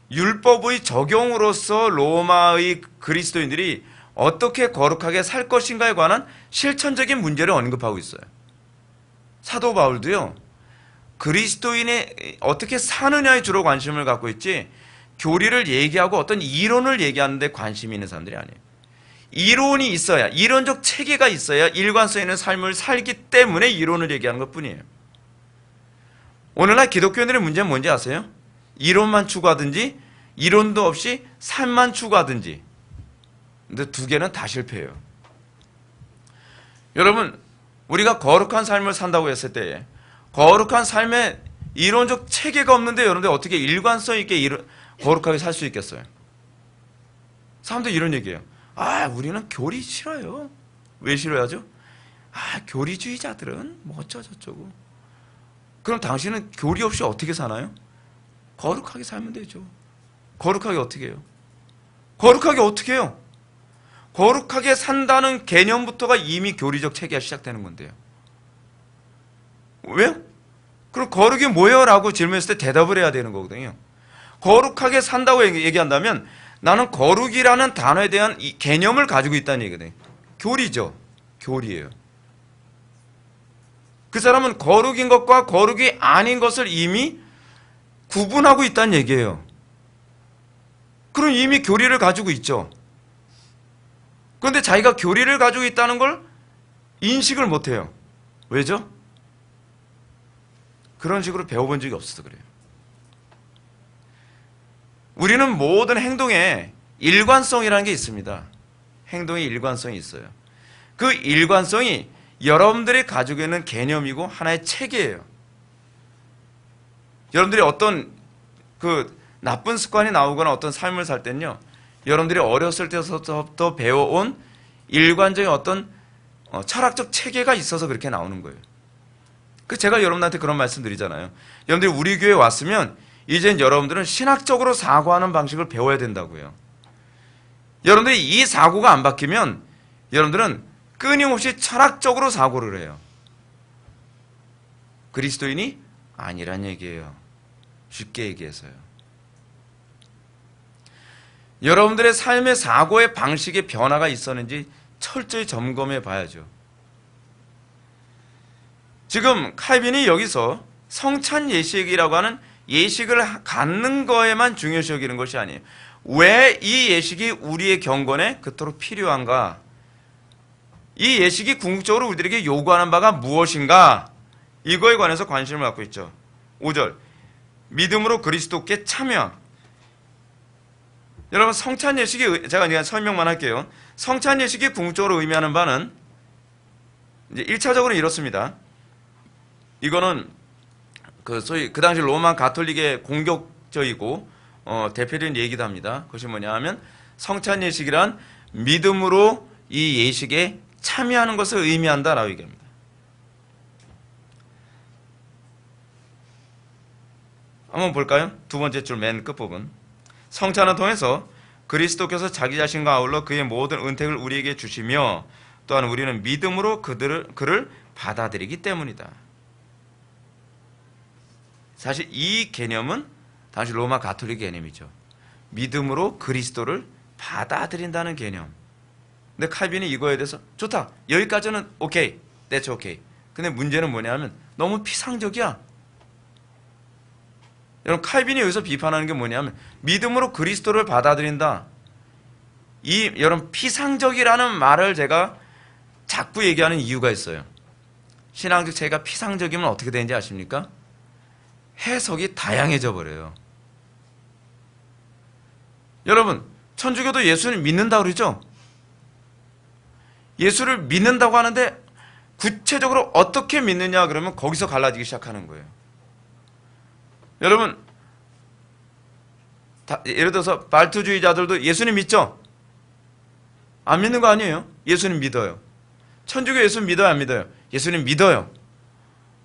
율법의 적용으로서 로마의 그리스도인들이 어떻게 거룩하게 살 것인가에 관한 실천적인 문제를 언급하고 있어요. 사도 바울도요, 그리스도인이 어떻게 사느냐에 주로 관심을 갖고 있지 교리를 얘기하고 어떤 이론을 얘기하는데 관심이 있는 사람들이 아니에요. 이론이 있어야, 이론적 체계가 있어야 일관성 있는 삶을 살기 때문에 이론을 얘기하는 것뿐이에요. 오늘날 기독교인들의 문제는 뭔지 아세요? 이론만 추구하든지 이론도 없이 삶만 추구하든지. 근데 두 개는 다 실패해요. 여러분, 우리가 거룩한 삶을 산다고 했을 때 거룩한 삶에 이론적 체계가 없는데 여러분들 어떻게 일관성 있게 거룩하게 살 수 있겠어요? 사람들 이런 얘기해요. 우리는 교리 싫어요. 왜 싫어하죠? 교리주의자들은 뭐 어쩌고저쩌고. 그럼 당신은 교리 없이 어떻게 사나요? 거룩하게 살면 되죠. 거룩하게 어떻게 해요? 거룩하게 어떻게 해요? 거룩하게 산다는 개념부터가 이미 교리적 체계가 시작되는 건데요. 왜요? 그럼 거룩이 뭐예요? 라고 질문했을 때 대답을 해야 되는 거거든요. 거룩하게 산다고 얘기한다면 나는 거룩이라는 단어에 대한 이 개념을 가지고 있다는 얘기거든요. 교리죠. 교리예요. 그 사람은 거룩인 것과 거룩이 아닌 것을 이미 구분하고 있다는 얘기예요. 그럼 이미 교리를 가지고 있죠. 그런데 자기가 교리를 가지고 있다는 걸 인식을 못해요. 왜죠? 그런 식으로 배워본 적이 없어서 그래요. 우리는 모든 행동에 일관성이라는 게 있습니다. 행동에 일관성이 있어요. 그 일관성이 여러분들이 가지고 있는 개념이고 하나의 체계예요. 여러분들이 어떤 그 나쁜 습관이 나오거나 어떤 삶을 살 때는요, 여러분들이 어렸을 때부터 배워온 일관적인 어떤 철학적 체계가 있어서 그렇게 나오는 거예요. 그 제가 여러분한테 그런 말씀 드리잖아요. 여러분들이 우리 교회에 왔으면 이젠 여러분들은 신학적으로 사고하는 방식을 배워야 된다고요. 여러분들이 이 사고가 안 바뀌면 여러분들은 끊임없이 철학적으로 사고를 해요. 그리스도인이 아니란 얘기예요. 쉽게 얘기해서요. 여러분들의 삶의 사고의 방식의 변화가 있었는지 철저히 점검해 봐야죠. 지금 칼빈이 여기서 성찬 예식이라고 하는 예식을 갖는 거에만 중요시 여기는 것이 아니에요. 왜 이 예식이 우리의 경건에 그토록 필요한가? 이 예식이 궁극적으로 우리들에게 요구하는 바가 무엇인가? 이거에 관해서 관심을 갖고 있죠. 5절, 믿음으로 그리스도께 참여. 여러분, 성찬 예식이, 제가 그냥 설명만 할게요. 성찬 예식이 궁극적으로 의미하는 바는 이제 1차적으로 이렇습니다. 이거는 소위 그 당시 로마 가톨릭의 공격적이고 대표적인 얘기도 합니다. 그것이 뭐냐 하면 성찬 예식이란 믿음으로 이 예식에 참여하는 것을 의미한다라고 얘기합니다. 한번 볼까요? 두 번째 줄 맨 끝부분. 성찬을 통해서 그리스도께서 자기 자신과 아울러 그의 모든 은택을 우리에게 주시며 또한 우리는 믿음으로 그를 받아들이기 때문이다. 사실 이 개념은 당시 로마 가톨릭 개념이죠. 믿음으로 그리스도를 받아들인다는 개념. 근데 칼빈이 이거에 대해서 좋다. 여기까지는 오케이. that's okay. 근데 문제는 뭐냐면 너무 피상적이야. 여러분, 칼빈이 여기서 비판하는 게 뭐냐면 믿음으로 그리스도를 받아들인다. 여러분, 피상적이라는 말을 제가 자꾸 얘기하는 이유가 있어요. 신앙적 체계가 피상적이면 어떻게 되는지 아십니까? 해석이 다양해져 버려요. 여러분, 천주교도 예수를 믿는다고 그러죠? 예수를 믿는다고 하는데 구체적으로 어떻게 믿느냐 그러면 거기서 갈라지기 시작하는 거예요. 여러분, 예를 들어서 발트주의자들도 예수님 믿죠? 안 믿는 거 아니에요? 예수님 믿어요. 천주교 예수님 믿어요? 안 믿어요? 예수님 믿어요.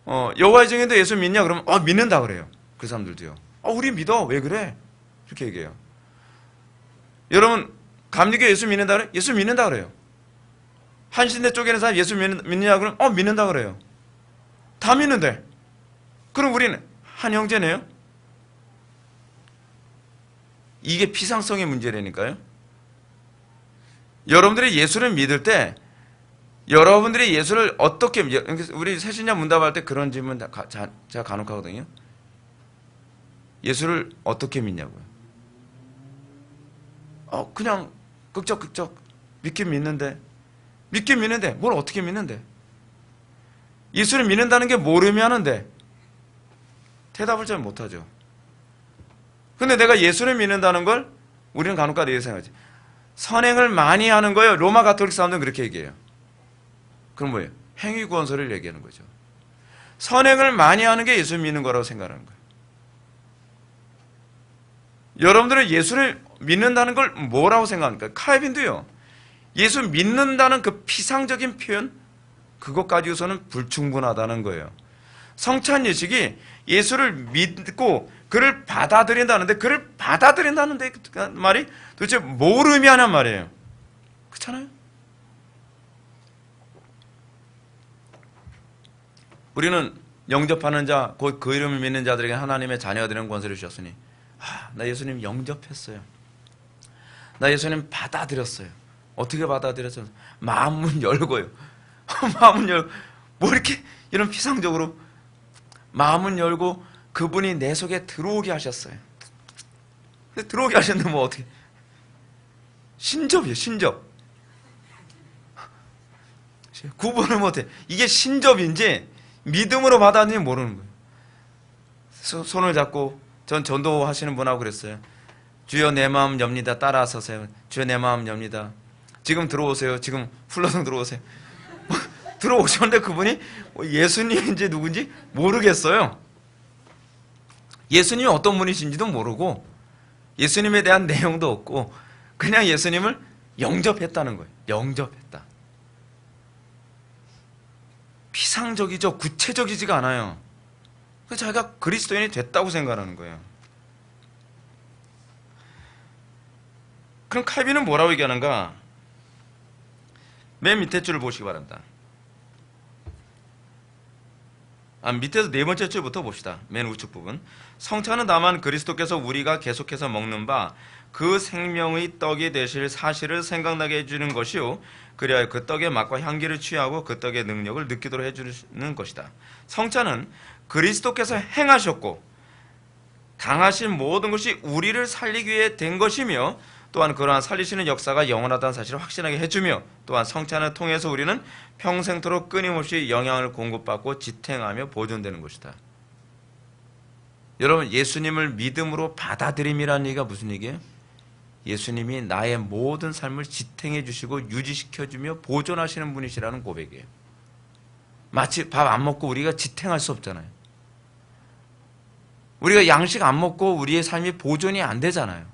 여호와의 증인도 예수 믿냐? 그러면 믿는다 그래요. 그 사람들도요. 우리 믿어. 왜 그래? 이렇게 얘기해요. 여러분, 감리교 예수 믿는다 그래요? 예수 믿는다 그래요. 한신대 쪽에 있는 사람 예수 믿느냐? 그러면 믿는다 그래요. 다 믿는데. 그럼 우리는 한 형제네요? 이게 피상성의 문제라니까요. 여러분들이 예수를 믿을 때 여러분들이 예수를 어떻게, 우리 새신자 문답할 때 그런 질문 제가 간혹 하거든요. 예수를 어떻게 믿냐고요. 그냥 극적 믿긴 믿는데 뭘 어떻게 믿는데? 예수를 믿는다는 게 뭘 의미하는데? 대답을 잘 못하죠. 근데 내가 예수를 믿는다는 걸 우리는 간혹가다 이렇게 생각하지. 선행을 많이 하는 거예요. 로마 가톨릭 사람들은 그렇게 얘기해요. 그럼 뭐예요? 행위구원서를 얘기하는 거죠. 선행을 많이 하는 게 예수 믿는 거라고 생각하는 거예요. 여러분들은 예수를 믿는다는 걸 뭐라고 생각합니까? 칼빈도요. 예수 믿는다는 그 피상적인 표현, 그것 가지고서는 불충분하다는 거예요. 성찬 예식이 예수를 믿고 그를 받아들인다는데, 그를 받아들인다는데 그 말이 도대체 뭘 의미하는 말이에요? 그렇잖아요? 우리는 영접하는 자, 곧 그 이름을 믿는 자들에게 하나님의 자녀가 되는 권세를 주셨으니, 나 예수님 영접했어요. 나 예수님 받아들였어요. 어떻게 받아들였어요? 마음문 열고요. 마음문 열고, 뭐 이렇게 이런 피상적으로 마음문 열고 그분이 내 속에 들어오게 하셨어요. 근데 들어오게 하셨는데 뭐 어떻게? 신접이에요, 신접. 구분을 못해. 이게 신접인지 믿음으로 받았는지 모르는 거예요. 손을 잡고 전 전도하시는 분하고 그랬어요. 주여 내 마음 엽니다. 따라서세요. 주여 내 마음 엽니다. 지금 들어오세요. 지금 훌러덩 들어오세요. 들어오셨는데 그분이 예수님인지 누군지 모르겠어요. 예수님이 어떤 분이신지도 모르고 예수님에 대한 내용도 없고 그냥 예수님을 영접했다는 거예요. 영접했다. 피상적이죠. 구체적이지가 않아요. 그래서 자기가 그리스도인이 됐다고 생각하는 거예요. 그럼 칼빈은 뭐라고 얘기하는가? 맨 밑에 줄을 보시기 바랍니다. 밑에서 네 번째 줄부터 봅시다. 맨 우측 부분. 성찬은 다만 그리스도께서 우리가 계속해서 먹는 바 그 생명의 떡이 되실 사실을 생각나게 해주는 것이요, 그리하여 그 떡의 맛과 향기를 취하고 그 떡의 능력을 느끼도록 해주는 것이다. 성찬은 그리스도께서 행하셨고 당하신 모든 것이 우리를 살리기 위해 된 것이며, 또한 그러한 살리시는 역사가 영원하다는 사실을 확신하게 해주며, 또한 성찬을 통해서 우리는 평생토록 끊임없이 영향을 공급받고 지탱하며 보존되는 것이다. 여러분, 예수님을 믿음으로 받아들임이라는 얘기가 무슨 얘기예요? 예수님이 나의 모든 삶을 지탱해 주시고 유지시켜 주며 보존하시는 분이시라는 고백이에요. 마치 밥 안 먹고 우리가 지탱할 수 없잖아요. 우리가 양식 안 먹고 우리의 삶이 보존이 안 되잖아요.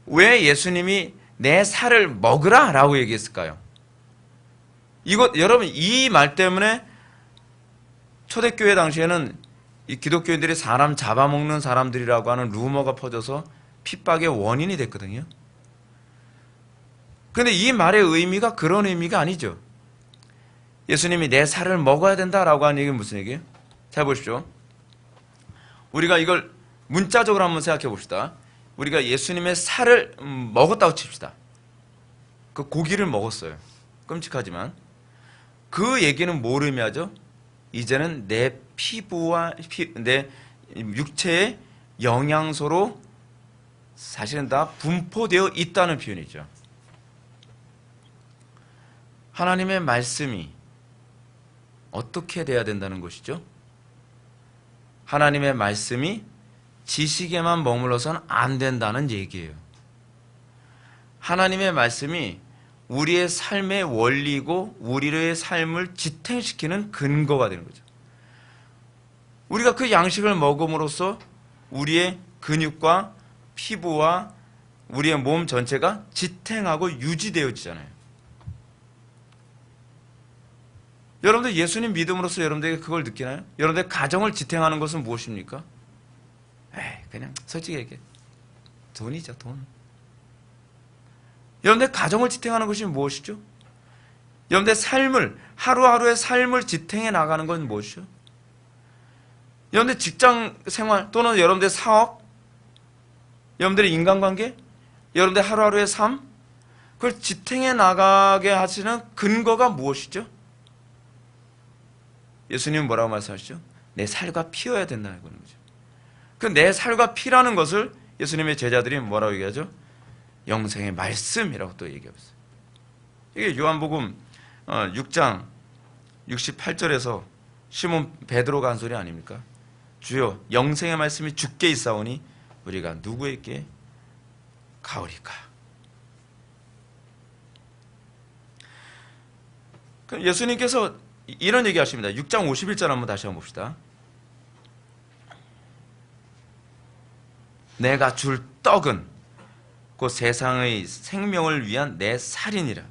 왜 예수님이 내 살을 먹으라 라고 얘기했을까요? 여러분, 이 말 때문에 초대교회 당시에는 이 기독교인들이 사람 잡아먹는 사람들이라고 하는 루머가 퍼져서 핍박의 원인이 됐거든요. 그런데 이 말의 의미가 그런 의미가 아니죠. 예수님이 내 살을 먹어야 된다라고 하는 얘기는 무슨 얘기예요? 잘 보십시오. 우리가 이걸 문자적으로 한번 생각해 봅시다. 우리가 예수님의 살을 먹었다고 칩시다. 그 고기를 먹었어요. 끔찍하지만 그 얘기는 뭘 의미하죠? 이제는 내 피부와 내 육체의 영양소로 사실은 다 분포되어 있다는 표현이죠. 하나님의 말씀이 어떻게 돼야 된다는 것이죠? 하나님의 말씀이 지식에만 머물러서는 안 된다는 얘기예요. 하나님의 말씀이 우리의 삶의 원리고 우리의 삶을 지탱시키는 근거가 되는 거죠. 우리가 그 양식을 먹음으로써 우리의 근육과 피부와 우리의 몸 전체가 지탱하고 유지되어지잖아요. 여러분들 예수님 믿음으로써 여러분들에게 그걸 느끼나요? 여러분들 가정을 지탱하는 것은 무엇입니까? 그냥 솔직히 얘기해. 돈이죠, 돈. 여러분들 가정을 지탱하는 것이 무엇이죠? 여러분들 삶을, 하루하루의 삶을 지탱해 나가는 건 무엇이죠? 여러분들 직장 생활 또는 여러분들 사업, 여러분들의 인간관계, 여러분들 하루하루의 삶, 그걸 지탱해 나가게 하시는 근거가 무엇이죠? 예수님은 뭐라고 말씀하시죠? 내 살과 피여야 된다는 거죠. 그 내 살과 피라는 것을 예수님의 제자들이 뭐라고 얘기하죠? 영생의 말씀이라고 또 얘기해봤어요. 이게 요한복음 6장 68절에서 시몬 베드로가 한 소리 아닙니까? 주여, 영생의 말씀이 주께 있사오니 우리가 누구에게 가오리까? 예수님께서 이런 얘기 하십니다. 6장 51절 한번 다시 한번 봅시다. 내가 줄 떡은 그 세상의 생명을 위한 내 살이니라.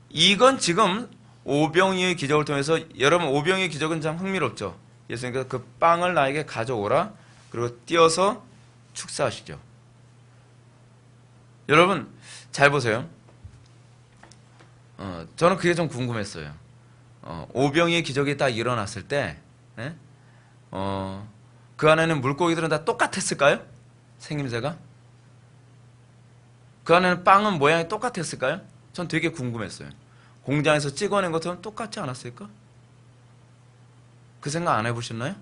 이건 지금 오병이의 기적을 통해서, 여러분 오병이의 기적은 참 흥미롭죠. 예수님께서 그 빵을 나에게 가져오라, 그리고 띄어서 축사하시죠. 여러분 잘 보세요. 저는 그게 좀 궁금했어요. 오병이의 기적이 딱 일어났을 때 그 안에는 물고기들은 다 똑같았을까요? 생김새가? 그 안에는 빵은 모양이 똑같았을까요? 전 되게 궁금했어요. 공장에서 찍어낸 것처럼 똑같지 않았을까? 그 생각 안 해보셨나요?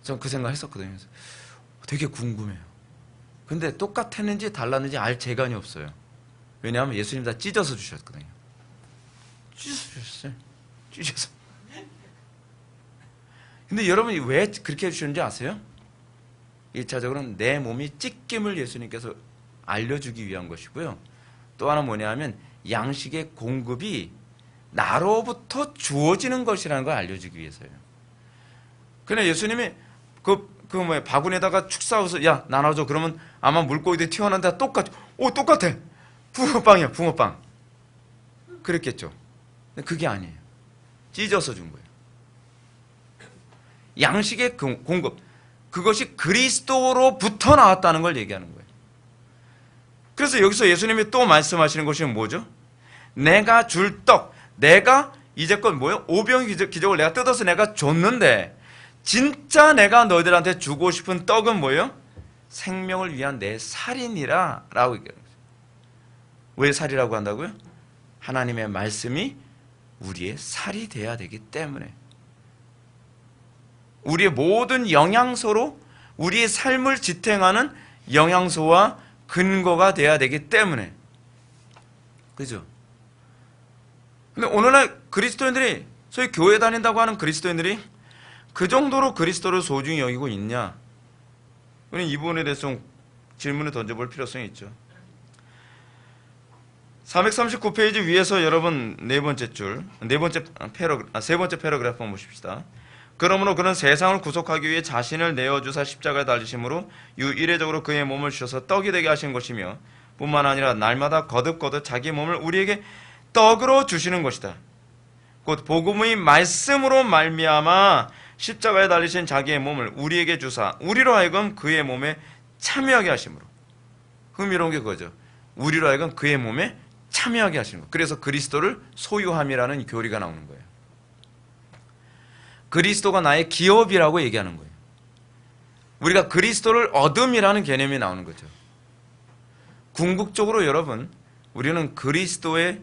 전 그 생각 했었거든요. 되게 궁금해요. 근데 똑같았는지 달랐는지 알 재간이 없어요. 왜냐하면 예수님 다 찢어서 주셨거든요. 찢어서 주셨어요. 찢어서. 근데 여러분이 왜 그렇게 해주셨는지 아세요? 1차적으로는 내 몸이 찢김을 예수님께서 알려주기 위한 것이고요. 또 하나 뭐냐면 양식의 공급이 나로부터 주어지는 것이라는 걸 알려주기 위해서예요. 그냥 예수님이 바구니에다가 축 싸워서 야 나눠줘 그러면 아마 물고기들이 튀어나온다 똑같아 붕어빵이야 붕어빵 그랬겠죠. 근데 그게 아니에요. 찢어서 준 거예요. 양식의 공급 그것이 그리스도로부터 나왔다는 걸 얘기하는 거예요. 그래서 여기서 예수님이 또 말씀하시는 것이 뭐죠? 내가 줄 떡 내가 이제껏 뭐예요? 오병 기적을 내가 뜯어서 내가 줬는데 진짜 내가 너희들한테 주고 싶은 떡은 뭐예요? 생명을 위한 내 살이니라 라고 얘기하는 거죠. 왜 살이라고 한다고요? 하나님의 말씀이 우리의 살이 돼야 되기 때문에 우리의 모든 영양소로 우리의 삶을 지탱하는 영양소와 근거가 돼야 되기 때문에 그죠? 근데 오늘날 그리스도인들이 소위 교회 다닌다고 하는 그리스도인들이 그 정도로 그리스도를 소중히 여기고 있냐? 우리는 이 부분에 대해서 좀 질문을 던져볼 필요성이 있죠. 439페이지 위에서 여러분 세 번째 패러그래프 한번 보십시다. 그러므로 그는 세상을 구속하기 위해 자신을 내어주사 십자가에 달리심으로 유일회적으로 그의 몸을 주셔서 떡이 되게 하신 것이며 뿐만 아니라 날마다 거듭거듭 자기 몸을 우리에게 떡으로 주시는 것이다. 곧 복음의 말씀으로 말미암아 십자가에 달리신 자기의 몸을 우리에게 주사 우리로 하여금 그의 몸에 참여하게 하심으로. 흥미로운 게 그거죠. 우리로 하여금 그의 몸에 참여하게 하시는 것. 그래서 그리스도를 소유함이라는 교리가 나오는 거예요. 그리스도가 나의 기업이라고 얘기하는 거예요. 우리가 그리스도를 얻음이라는 개념이 나오는 거죠. 궁극적으로 여러분, 우리는 그리스도의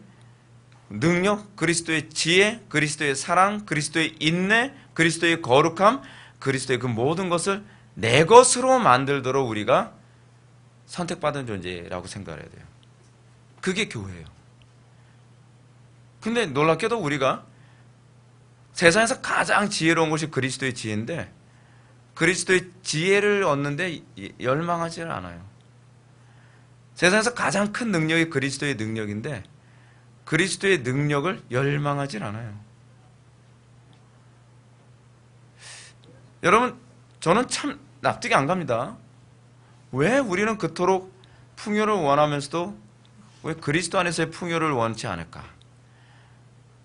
능력, 그리스도의 지혜, 그리스도의 사랑, 그리스도의 인내, 그리스도의 거룩함, 그리스도의 그 모든 것을 내 것으로 만들도록 우리가 선택받은 존재라고 생각해야 돼요. 그게 교회예요. 근데 놀랍게도 우리가 세상에서 가장 지혜로운 것이 그리스도의 지혜인데 그리스도의 지혜를 얻는데 열망하지 않아요. 세상에서 가장 큰 능력이 그리스도의 능력인데 그리스도의 능력을 열망하지 않아요. 여러분, 저는 참 납득이 안 갑니다. 왜 우리는 그토록 풍요를 원하면서도 왜 그리스도 안에서의 풍요를 원치 않을까?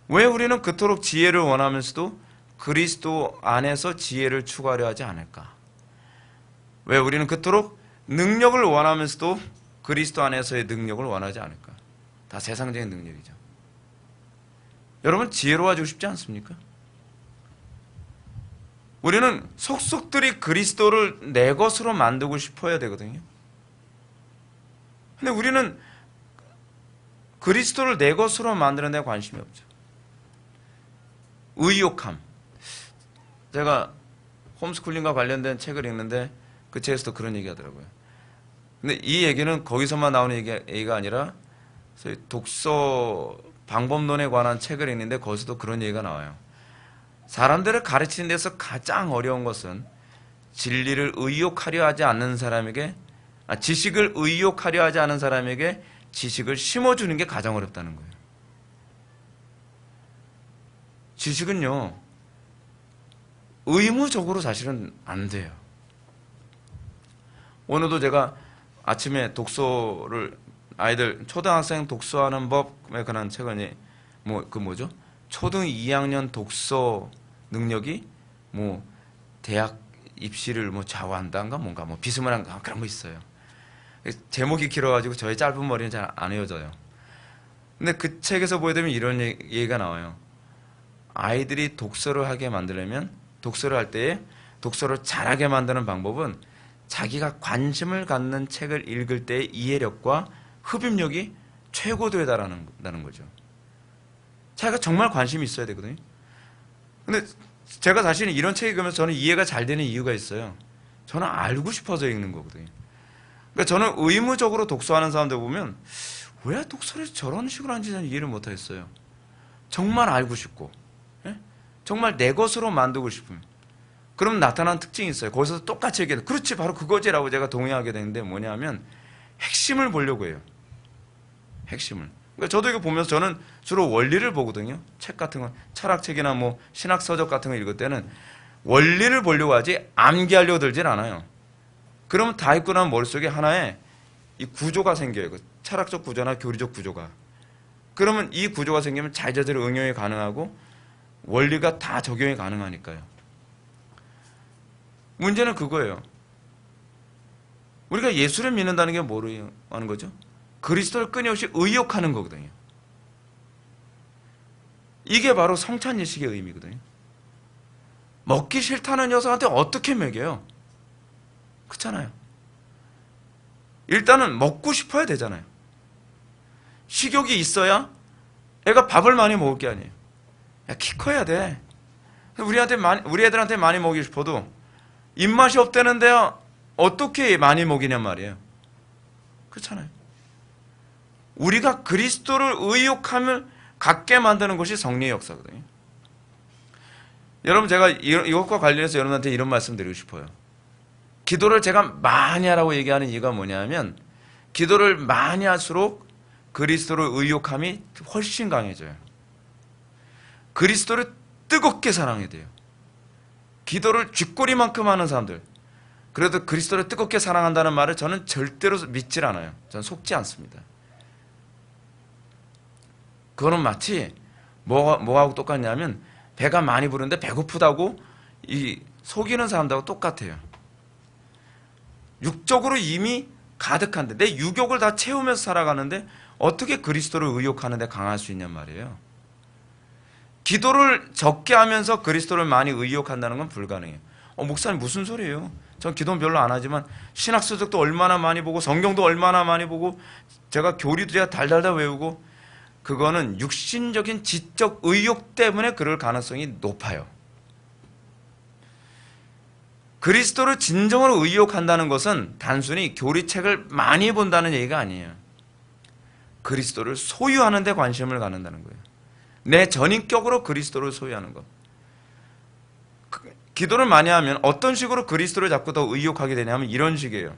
왜 우리는 그토록 지혜를 원하면서도 그리스도 안에서 지혜를 추구하려 하지 않을까? 왜 우리는 그토록 능력을 원하면서도 그리스도 안에서의 능력을 원하지 않을까? 다 세상적인 능력이죠. 여러분 지혜로워지고 싶지 않습니까? 우리는 속속들이 그리스도를 내 것으로 만들고 싶어야 되거든요. 근데 우리는 그리스도를 내 것으로 만드는 데 관심이 없죠. 의욕함. 제가 홈스쿨링과 관련된 책을 읽는데 그 책에서도 그런 얘기 하더라고요. 근데 이 얘기는 거기서만 나오는 얘기가 아니라 독서 방법론에 관한 책을 읽는데 거기서도 그런 얘기가 나와요. 사람들을 가르치는 데서 가장 어려운 것은 진리를 의욕하려 하지 않는 사람에게 지식을 의욕하려 하지 않은 사람에게 지식을 심어주는 게 가장 어렵다는 거예요. 지식은요 의무적으로 사실은 안 돼요. 오늘도 제가 아침에 독서를 아이들 초등학생 독서하는 법에 관한 책을 뭐죠? 초등 2학년 독서 능력이 대학 입시를 좌우한다인가 뭔가 비스무리한가 그런 거 있어요. 제목이 길어가지고 저의 짧은 머리는 잘 안 외워져요. 근데 그 책에서 보여드리면 이런 얘기가 나와요. 아이들이 독서를 하게 만들려면 독서를 할 때에 독서를 잘하게 만드는 방법은 자기가 관심을 갖는 책을 읽을 때의 이해력과 흡입력이 최고도에 달한다는 거죠. 자기가 정말 관심이 있어야 되거든요. 근데 제가 사실은 이런 책 읽으면서 저는 이해가 잘 되는 이유가 있어요. 저는 알고 싶어서 읽는 거거든요. 그러니까 저는 의무적으로 독서하는 사람들 보면 왜 독서를 저런 식으로 하는지 저는 이해를 못하겠어요. 정말 알고 싶고 정말 내 것으로 만들고 싶으면 그럼 나타나는 특징이 있어요. 거기서 똑같이 얘기해요. 그렇지 바로 그거지라고 제가 동의하게 되는데 뭐냐면 핵심을 보려고 해요. 핵심을. 그러니까 저도 이거 보면서 저는 주로 원리를 보거든요. 책 같은 거, 철학책이나 신학 서적 같은 거 읽을 때는 원리를 보려고 하지 암기하려고 들질 않아요. 그러면 다 읽고 나면 머릿속에 하나의 이 구조가 생겨요. 그 철학적 구조나 교리적 구조가. 그러면 이 구조가 생기면 자유자재로 응용이 가능하고 원리가 다 적용이 가능하니까요. 문제는 그거예요. 우리가 예수를 믿는다는 게 뭐로 하는 거죠? 그리스도를 끊임없이 의욕하는 거거든요. 이게 바로 성찬예식의 의미거든요. 먹기 싫다는 여성한테 어떻게 먹여요? 그렇잖아요. 일단은 먹고 싶어야 되잖아요. 식욕이 있어야 애가 밥을 많이 먹을 게 아니에요. 야, 키 커야 돼. 우리 애들한테 많이 먹이고 싶어도 입맛이 없다는데 어떻게 많이 먹이냔 말이에요. 그렇잖아요. 우리가 그리스도를 의욕함을 갖게 만드는 것이 성리의 역사거든요. 여러분, 제가 이것과 관련해서 여러분한테 이런 말씀 드리고 싶어요. 기도를 제가 많이 하라고 얘기하는 이유가 뭐냐면, 기도를 많이 할수록 그리스도를 의욕함이 훨씬 강해져요. 그리스도를 뜨겁게 사랑해야 돼요. 기도를 쥐꼬리만큼 하는 사람들, 그래도 그리스도를 뜨겁게 사랑한다는 말을 저는 절대로 믿질 않아요. 저는 속지 않습니다. 그거는 마치 뭐하고 똑같냐면, 배가 많이 부르는데 배고프다고 속이는 사람들하고 똑같아요. 육적으로 이미 가득한데, 내 유욕을 다 채우면서 살아가는데 어떻게 그리스도를 의욕하는데 강할 수 있냔 말이에요. 기도를 적게 하면서 그리스도를 많이 의욕한다는 건 불가능해요. 목사님 무슨 소리예요? 전 기도는 별로 안 하지만 신학서적도 얼마나 많이 보고 성경도 얼마나 많이 보고 제가 교리도 제가 달달달 외우고, 그거는 육신적인 지적 의욕 때문에 그럴 가능성이 높아요. 그리스도를 진정으로 의욕한다는 것은 단순히 교리책을 많이 본다는 얘기가 아니에요. 그리스도를 소유하는 데 관심을 갖는다는 거예요. 내 전인격으로 그리스도를 소유하는 것. 기도를 많이 하면 어떤 식으로 그리스도를 자꾸 더 의욕하게 되냐면 이런 식이에요.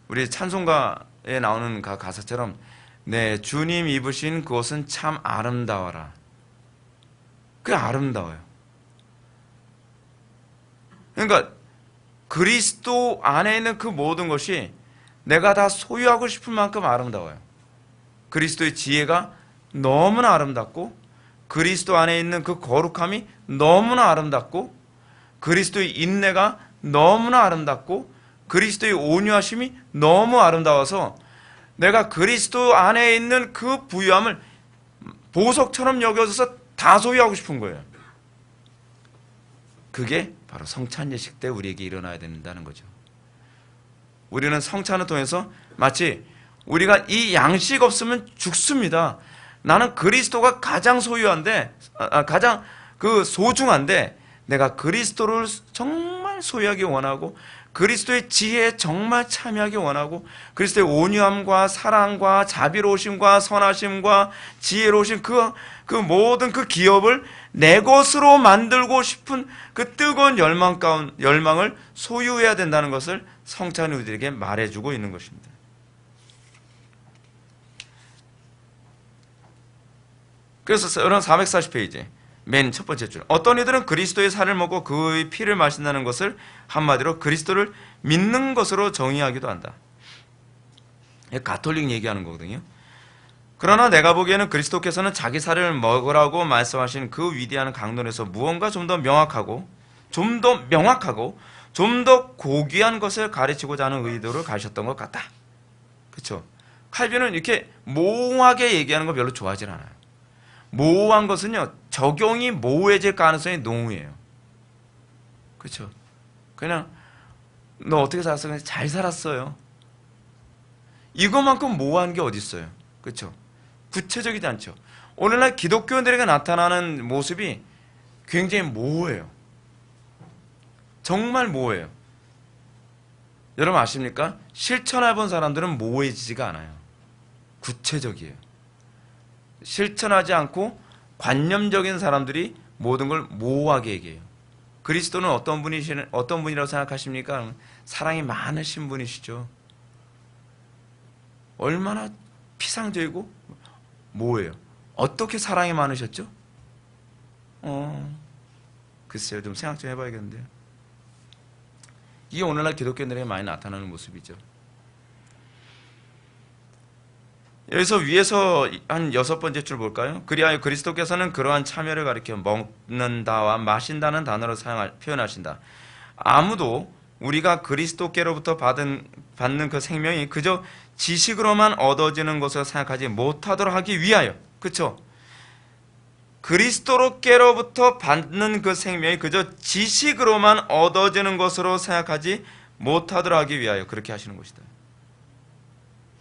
우리 찬송가에 나오는 가사처럼, 네, 주님 입으신 그옷은 참 아름다워라. 그게 아름다워요. 그러니까 그리스도 안에 있는 그 모든 것이 내가 다 소유하고 싶을 만큼 아름다워요. 그리스도의 지혜가 너무나 아름답고, 그리스도 안에 있는 그 거룩함이 너무나 아름답고, 그리스도의 인내가 너무나 아름답고, 그리스도의 온유하심이 너무 아름다워서 내가 그리스도 안에 있는 그 부유함을 보석처럼 여겨져서 다 소유하고 싶은 거예요. 그게 바로 성찬예식 때 우리에게 일어나야 된다는 거죠. 우리는 성찬을 통해서 마치 우리가 이 양식 없으면 죽습니다. 나는 그리스도가 가장 소유한데, 가장 소중한데, 내가 그리스도를 정말 소유하기 원하고, 그리스도의 지혜에 정말 참여하기 원하고, 그리스도의 온유함과 사랑과 자비로우심과 선하심과 지혜로우심, 그 모든 그 기업을 내 것으로 만들고 싶은 그 뜨거운 열망을 소유해야 된다는 것을 성찬이 우리에게 말해주고 있는 것입니다. 그래서 여러분 440페이지 맨 첫 번째 줄, 어떤 이들은 그리스도의 살을 먹고 그의 피를 마신다는 것을 한마디로 그리스도를 믿는 것으로 정의하기도 한다. 가톨릭 얘기하는 거거든요. 그러나 내가 보기에는 그리스도께서는 자기 살을 먹으라고 말씀하신 그 위대한 강론에서 무언가 좀 더 명확하고 좀 더 고귀한 것을 가르치고자 하는 의도를 가지셨던 것 같다. 그렇죠? 칼빈은 이렇게 모호하게 얘기하는 거 별로 좋아하진 않아요. 모호한 것은요, 적용이 모호해질 가능성이 농후해요. 그렇죠? 그냥 너 어떻게 살았어? 그냥 잘 살았어요. 이것만큼 모호한 게 어디 있어요? 그렇죠? 구체적이지 않죠. 오늘날 기독교인들에게 나타나는 모습이 굉장히 모호해요. 정말 모호해요. 여러분 아십니까? 실천해본 사람들은 모호해지지가 않아요. 구체적이에요. 실천하지 않고 관념적인 사람들이 모든 걸 모호하게 얘기해요. 그리스도는 어떤 분이라고 생각하십니까? 사랑이 많으신 분이시죠. 얼마나 피상적이고 모호해요. 어떻게 사랑이 많으셨죠? 글쎄요, 좀 생각 좀 해봐야겠는데요. 이게 오늘날 기독교인들에게 많이 나타나는 모습이죠. 여기서 위에서 한 6번째 줄 볼까요? 그리하여 그리스도께서는 그러한 참여를 가리켜 먹는다와 마신다는 단어로 표현하신다. 아무도 우리가 그리스도께로부터 받는 그 생명이 그저 지식으로만 얻어지는 것을 생각하지 못하도록 하기 위하여, 그렇죠? 그리스도께로부터 받는 그 생명이 그저 지식으로만 얻어지는 것으로 생각하지 못하도록 하기 위하여 그렇게 하시는 것이다.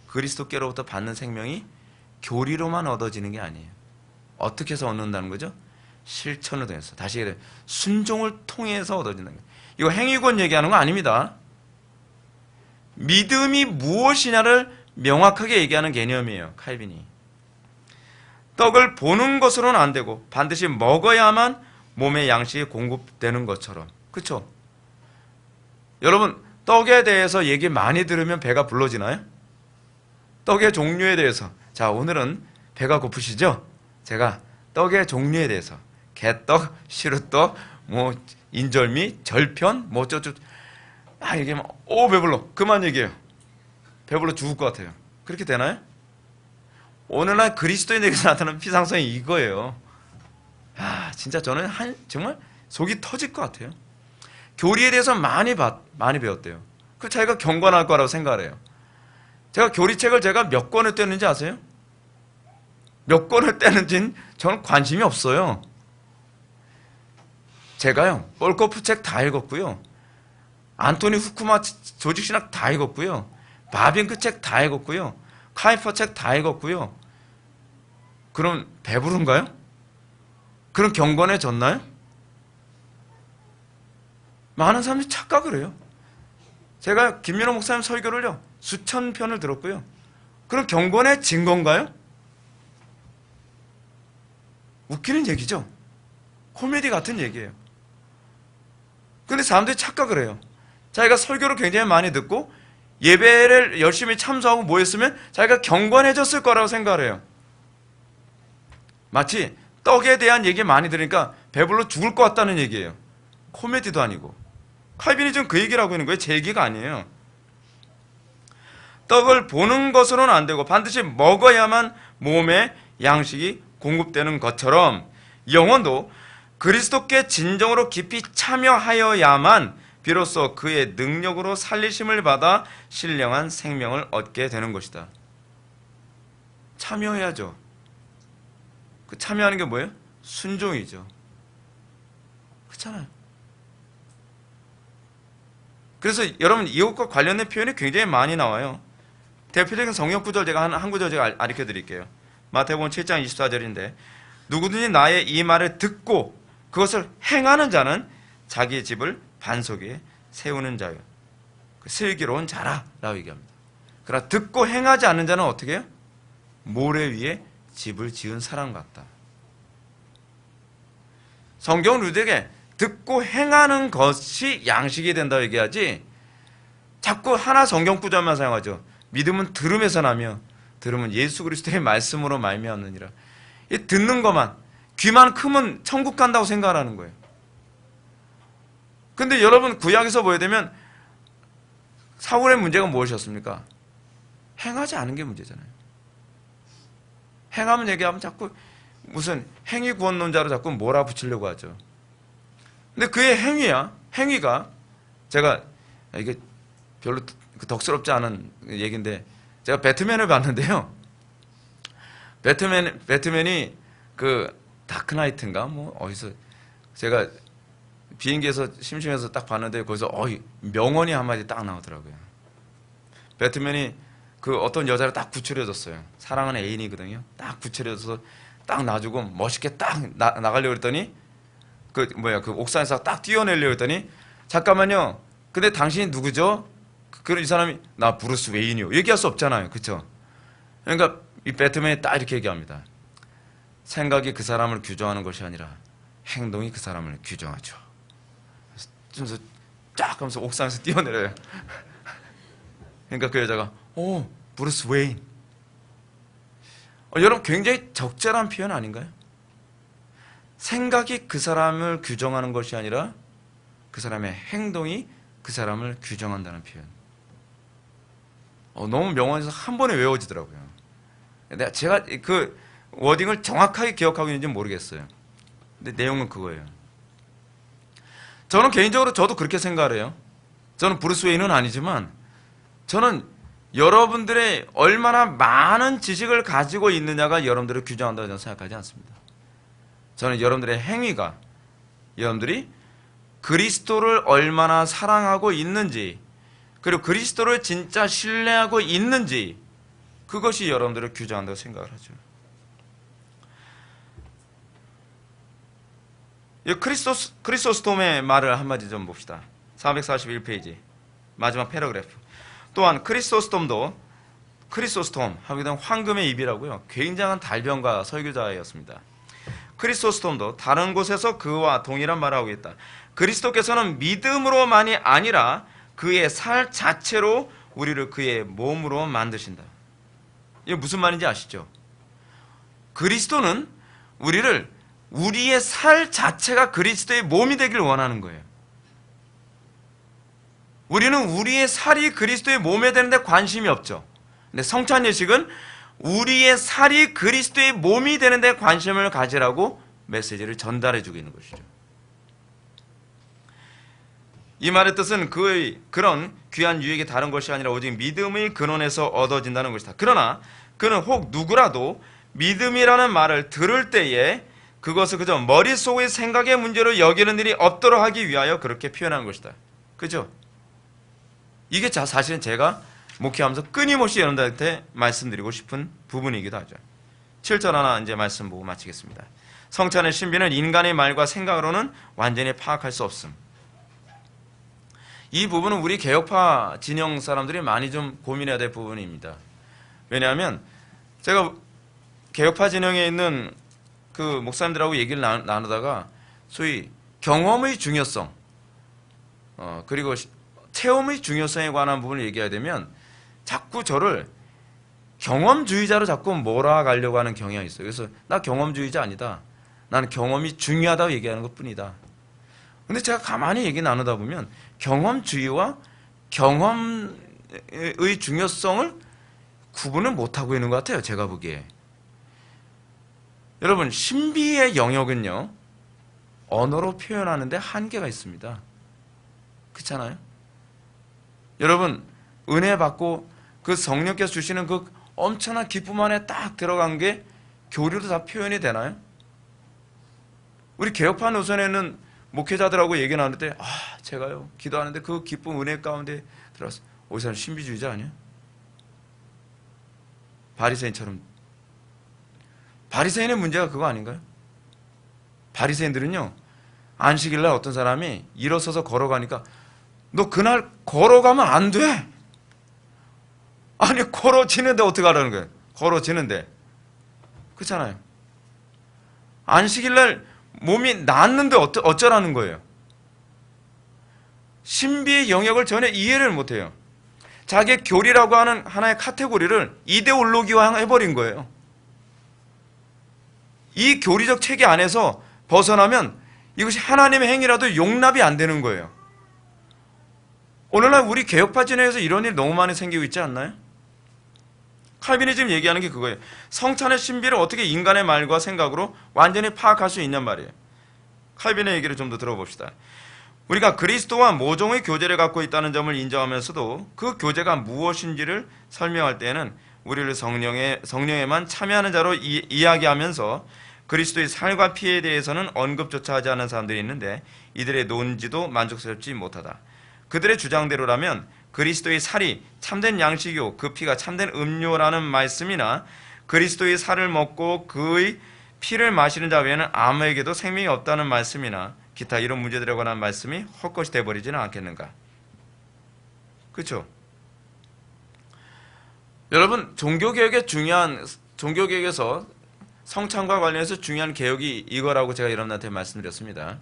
그리스도께로부터 받는 생명이 교리로만 얻어지는 게 아니에요. 어떻게 해서 얻는다는 거죠? 실천을 통해서. 다시 얘기해, 순종을 통해서 얻어진다는 거예요. 이거 행위권 얘기하는 거 아닙니다. 믿음이 무엇이냐를 명확하게 얘기하는 개념이에요. 칼빈이. 떡을 보는 것으로는 안 되고 반드시 먹어야만 몸의 양식이 공급되는 것처럼. 그렇죠? 여러분, 떡에 대해서 얘기 많이 들으면 배가 불러지나요? 떡의 종류에 대해서. 자, 오늘은 배가 고프시죠? 제가 떡의 종류에 대해서 개떡, 시루떡, 뭐 인절미, 절편, 뭐 어쩌고 얘기하면 배불러. 그만 얘기해요. 배불러 죽을 것 같아요. 그렇게 되나요? 오늘날 그리스도인에게서 나타나는 피상성이 이거예요. 진짜 저는 정말 속이 터질 것 같아요. 교리에 대해서 많이 배웠대요. 그 자기가 경건할 거라고 생각을 해요. 제가 교리책을 제가 몇 권을 떼는지 아세요? 몇 권을 떼는지는 저는 관심이 없어요. 제가요, 볼코프 책 다 읽었고요. 안토니 후쿠마 조직신학 다 읽었고요. 바빙크 책 다 읽었고요. 카이퍼 책 다 읽었고요. 그럼 배부른가요? 그럼 경건해졌나요? 많은 사람들이 착각을 해요. 제가 김민호 목사님 설교를요, 수천 편을 들었고요. 그럼 경건해진 건가요? 웃기는 얘기죠. 코미디 같은 얘기예요. 근데 사람들이 착각을 해요. 자기가 설교를 굉장히 많이 듣고 예배를 열심히 참석하고 모였으면 자기가 경건해졌을 거라고 생각을 해요. 마치 떡에 대한 얘기 많이 들으니까 배불러 죽을 것 같다는 얘기예요. 코미디도 아니고. 칼빈이 지금 그 얘기를 하고 있는 거예요. 제 얘기가 아니에요. 떡을 보는 것으로는 안 되고 반드시 먹어야만 몸에 양식이 공급되는 것처럼 영혼도 그리스도께 진정으로 깊이 참여하여야만 비로소 그의 능력으로 살리심을 받아 신령한 생명을 얻게 되는 것이다. 참여해야죠. 그 참여하는 게 뭐예요? 순종이죠. 그렇잖아요. 그래서 여러분 이것과 관련된 표현이 굉장히 많이 나와요. 대표적인 성경 구절 제가 한 구절 제가 가르쳐 드릴게요. 마태복음 7장 24절인데 누구든지 나의 이 말을 듣고 그것을 행하는 자는 자기의 집을 반석 위에 세우는 자요. 슬기로운 자라 라고 얘기합니다. 그러나 듣고 행하지 않는 자는 어떻게 해요? 모래 위에 집을 지은 사람 같다. 성경은 우리에게 듣고 행하는 것이 양식이 된다고 얘기하지 자꾸 하나 성경 구절만 사용하죠. 믿음은 들음에서 나며 들음은 예수 그리스도의 말씀으로 말미암느니라. 이 듣는 것만 귀만 크면 천국 간다고 생각하는 거예요. 근데 여러분 구약에서 보게 되면 사울의 문제가 무엇이었습니까? 행하지 않은 게 문제잖아요. 행하면 얘기하면 자꾸 무슨 행위 구원론자로 자꾸 몰아붙이려고 하죠. 근데 그의 행위가 제가 이게 별로 덕스럽지 않은 얘기인데 제가 배트맨을 봤는데요. 배트맨이 그 다크나이트인가 뭐 어디서 제가 비행기에서 심심해서 딱 봤는데 거기서 명언이 한마디 딱 나오더라고요. 배트맨이 그 어떤 여자를 딱 구출해줬어요. 사랑하는 애인이거든요. 딱 구출해줘서 딱 놔주고 멋있게 딱 나가려고 했더니 그 옥상에서 딱 뛰어내려고 했더니 잠깐만요. 근데 당신이 누구죠? 이 사람이 나 브루스 웨인이요. 얘기할 수 없잖아요. 그렇죠? 그러니까 이 배트맨이 딱 이렇게 얘기합니다. 생각이 그 사람을 규정하는 것이 아니라 행동이 그 사람을 규정하죠. 그래서 쫙 하면서 옥상에서 뛰어내려요. 그러니까 그 여자가 브루스 웨인. 여러분 굉장히 적절한 표현 아닌가요? 생각이 그 사람을 규정하는 것이 아니라 그 사람의 행동이 그 사람을 규정한다는 표현. 너무 명언에서 한 번에 외워지더라고요. 제가 그 워딩을 정확하게 기억하고 있는지 모르겠어요. 근데 내용은 그거예요. 저는 개인적으로 저도 그렇게 생각을 해요. 저는 브루스 웨인은 아니지만 저는 여러분들의 얼마나 많은 지식을 가지고 있느냐가 여러분들을 규정한다고 저는 생각하지 않습니다. 저는 여러분들의 행위가 여러분들이 그리스도를 얼마나 사랑하고 있는지, 그리고 그리스도를 진짜 신뢰하고 있는지, 그것이 여러분들을 규정한다고 생각을 하죠. 이 크리소스톰의 말을 한마디 좀 봅시다. 441페이지 마지막 패러그래프. 또한 크리소스톰 하게 되면 황금의 입이라고요. 굉장한 달변가 설교자였습니다. 크리소스톰도 다른 곳에서 그와 동일한 말을 하고 있다. 그리스도께서는 믿음으로만이 아니라 그의 살 자체로 우리를 그의 몸으로 만드신다. 이게 무슨 말인지 아시죠? 그리스도는 우리의 살 자체가 그리스도의 몸이 되길 원하는 거예요. 우리는 우리의 살이 그리스도의 몸에 되는데 관심이 없죠. 근데 성찬 예식은 우리의 살이 그리스도의 몸이 되는데 관심을 가지라고 메시지를 전달해주고 있는 것이죠. 이 말의 뜻은 그런 귀한 유익이 다른 것이 아니라 오직 믿음의 근원에서 얻어진다는 것이다. 그러나 그는 혹 누구라도 믿음이라는 말을 들을 때에 그것을 그저 머릿속의 생각의 문제로 여기는 일이 없도록 하기 위하여 그렇게 표현한 것이다. 그죠? 이게 사실은 제가 목회하면서 끊임없이 여러분들한테 말씀드리고 싶은 부분이기도 하죠. 7절 하나 이제 말씀 보고 마치겠습니다. 성찬의 신비는 인간의 말과 생각으로는 완전히 파악할 수 없음. 이 부분은 우리 개혁파 진영 사람들이 많이 좀 고민해야 될 부분입니다. 왜냐하면 제가 개혁파 진영에 있는 그 목사님들하고 얘기를 나누다가 소위 경험의 중요성, 그리고 체험의 중요성에 관한 부분을 얘기해야 되면 자꾸 저를 경험주의자로 자꾸 몰아가려고 하는 경향이 있어요. 그래서 나 경험주의자 아니다. 나는 경험이 중요하다고 얘기하는 것 뿐이다. 근데 제가 가만히 얘기 나누다 보면 경험주의와 경험의 중요성을 구분을 못하고 있는 것 같아요. 제가 보기에. 여러분, 신비의 영역은요, 언어로 표현하는데 한계가 있습니다. 그렇잖아요? 여러분, 은혜 받고 그 성령께서 주시는 그 엄청난 기쁨 안에 딱 들어간 게 교리로 다 표현이 되나요? 우리 개혁파 노선에는 목회자들하고 얘기 나눌 때, 제가요, 기도하는데 그 기쁨 은혜 가운데 들어왔어요. 이 사람 신비주의자 아니야? 바리새인처럼. 바리새인의 문제가 그거 아닌가요? 바리새인들은요, 안식일날 어떤 사람이 일어서서 걸어가니까 너 그날 걸어가면 안 돼. 아니 걸어지는데 어떻게 하라는 거예요? 걸어지는데. 그렇잖아요. 안식일날 몸이 낫는데 어쩌라는 거예요? 신비의 영역을 전혀 이해를 못해요. 자기의 교리라고 하는 하나의 카테고리를 이데올로기화 해버린 거예요. 이 교리적 체계 안에서 벗어나면 이것이 하나님의 행위라도 용납이 안 되는 거예요. 오늘날 우리 개혁파 진영에서 이런 일 너무 많이 생기고 있지 않나요? 칼빈이 지금 얘기하는 게 그거예요. 성찬의 신비를 어떻게 인간의 말과 생각으로 완전히 파악할 수 있냔 말이에요. 칼빈의 얘기를 좀 더 들어봅시다. 우리가 그리스도와 모종의 교제를 갖고 있다는 점을 인정하면서도 그 교제가 무엇인지를 설명할 때에는 우리를 성령에만 참여하는 자로 이야기하면서 그리스도의 살과 피에 대해서는 언급조차 하지 않는 사람들이 있는데 이들의 논지도 만족스럽지 못하다. 그들의 주장대로라면 그리스도의 살이 참된 양식이요 그 피가 참된 음료라는 말씀이나 그리스도의 살을 먹고 그의 피를 마시는 자 외에는 아무에게도 생명이 없다는 말씀이나 기타 이런 문제들에 관한 말씀이 헛것이 되어버리지는 않겠는가. 그렇죠? 여러분, 종교개혁에서 성찬과 관련해서 중요한 개혁이 이거라고 제가 여러분한테 말씀드렸습니다.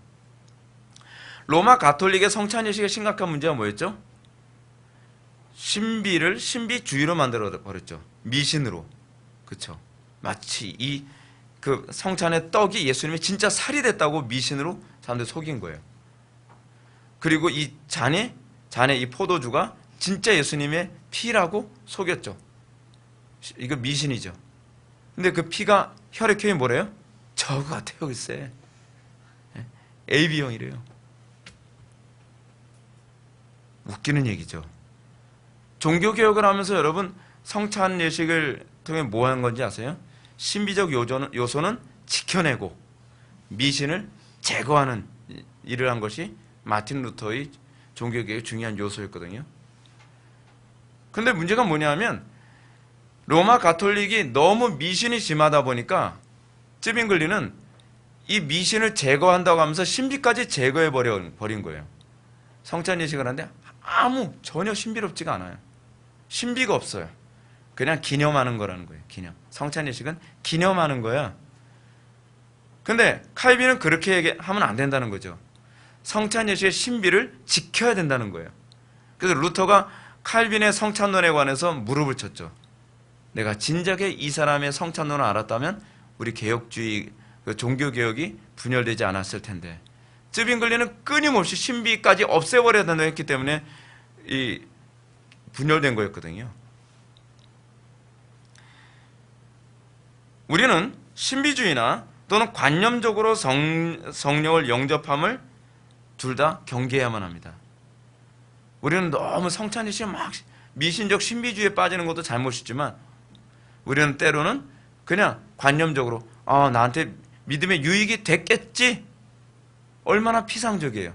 로마 가톨릭의 성찬 예식의 심각한 문제가 뭐였죠? 신비주의로 만들어 버렸죠. 미신으로. 그렇죠? 마치 이 그 성찬의 떡이 예수님이 진짜 살이 됐다고 미신으로 사람들 속인 거예요. 그리고 이 잔에 이 포도주가 진짜 예수님의 피라고 속였죠. 이거 미신이죠. 근데 그 피가 혈액형이 뭐래요? 저거 같아요, 글쎄. AB형이래요. 웃기는 얘기죠. 종교개혁을 하면서 여러분 성찬 예식을 통해 뭐 하는 건지 아세요? 신비적 요소는 지켜내고 미신을 제거하는 일을 한 것이 마틴 루터의 종교개혁의 중요한 요소였거든요. 근데 문제가 뭐냐면 로마 가톨릭이 너무 미신이 심하다 보니까 쯔빙글리는 이 미신을 제거한다고 하면서 신비까지 제거해 버린 거예요. 성찬 예식을 하는데 전혀 신비롭지가 않아요. 신비가 없어요. 그냥 기념하는 거라는 거예요. 기념. 성찬 예식은 기념하는 거야. 근데 칼빈은 그렇게 하면 안 된다는 거죠. 성찬 예식의 신비를 지켜야 된다는 거예요. 그래서 루터가 칼빈의 성찬론에 관해서 무릎을 쳤죠. 내가 진작에 이 사람의 성찬론을 알았다면 우리 개혁주의 종교개혁이 분열되지 않았을 텐데, 쯔빙글리는 끊임없이 신비까지 없애버려야 된다고 했기 때문에 이 분열된 거였거든요. 우리는 신비주의나 또는 관념적으로 성령을 영접함을 둘 다 경계해야만 합니다. 우리는 너무 성찬이시 막 미신적 신비주의에 빠지는 것도 잘못이지만 우리는 때로는 그냥 관념적으로 나한테 믿음의 유익이 됐겠지? 얼마나 피상적이에요.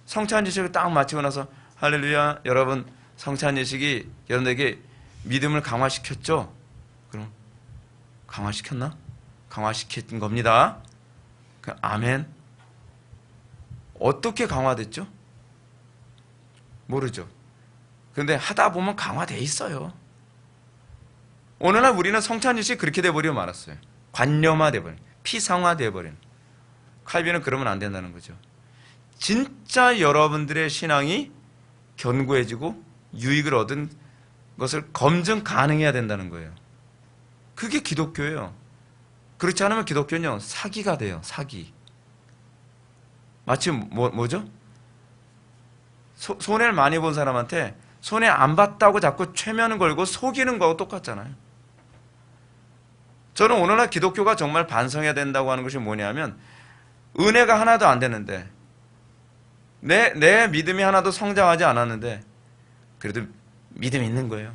성찬 예식을 딱 마치고 나서 할렐루야, 여러분 성찬 예식이 여러분에게 믿음을 강화시켰죠? 그럼 강화시켰나? 강화시킨 겁니다. 아멘. 어떻게 강화됐죠? 모르죠. 그런데 하다 보면 강화돼 있어요. 오늘날 우리는 성찬 예식이 그렇게 돼버리고 말았어요. 관념화돼버린, 피상화돼버린. 칼빈은 그러면 안 된다는 거죠. 진짜 여러분들의 신앙이 견고해지고 유익을 얻은 것을 검증 가능해야 된다는 거예요. 그게 기독교예요. 그렇지 않으면 기독교는요, 사기가 돼요. 사기. 마치 뭐죠? 손해를 많이 본 사람한테 손해 안 봤다고 자꾸 최면을 걸고 속이는 거하고 똑같잖아요. 저는 오늘날 기독교가 정말 반성해야 된다고 하는 것이 뭐냐면, 은혜가 하나도 안 되는데, 내 믿음이 하나도 성장하지 않았는데 그래도 믿음이 있는 거예요.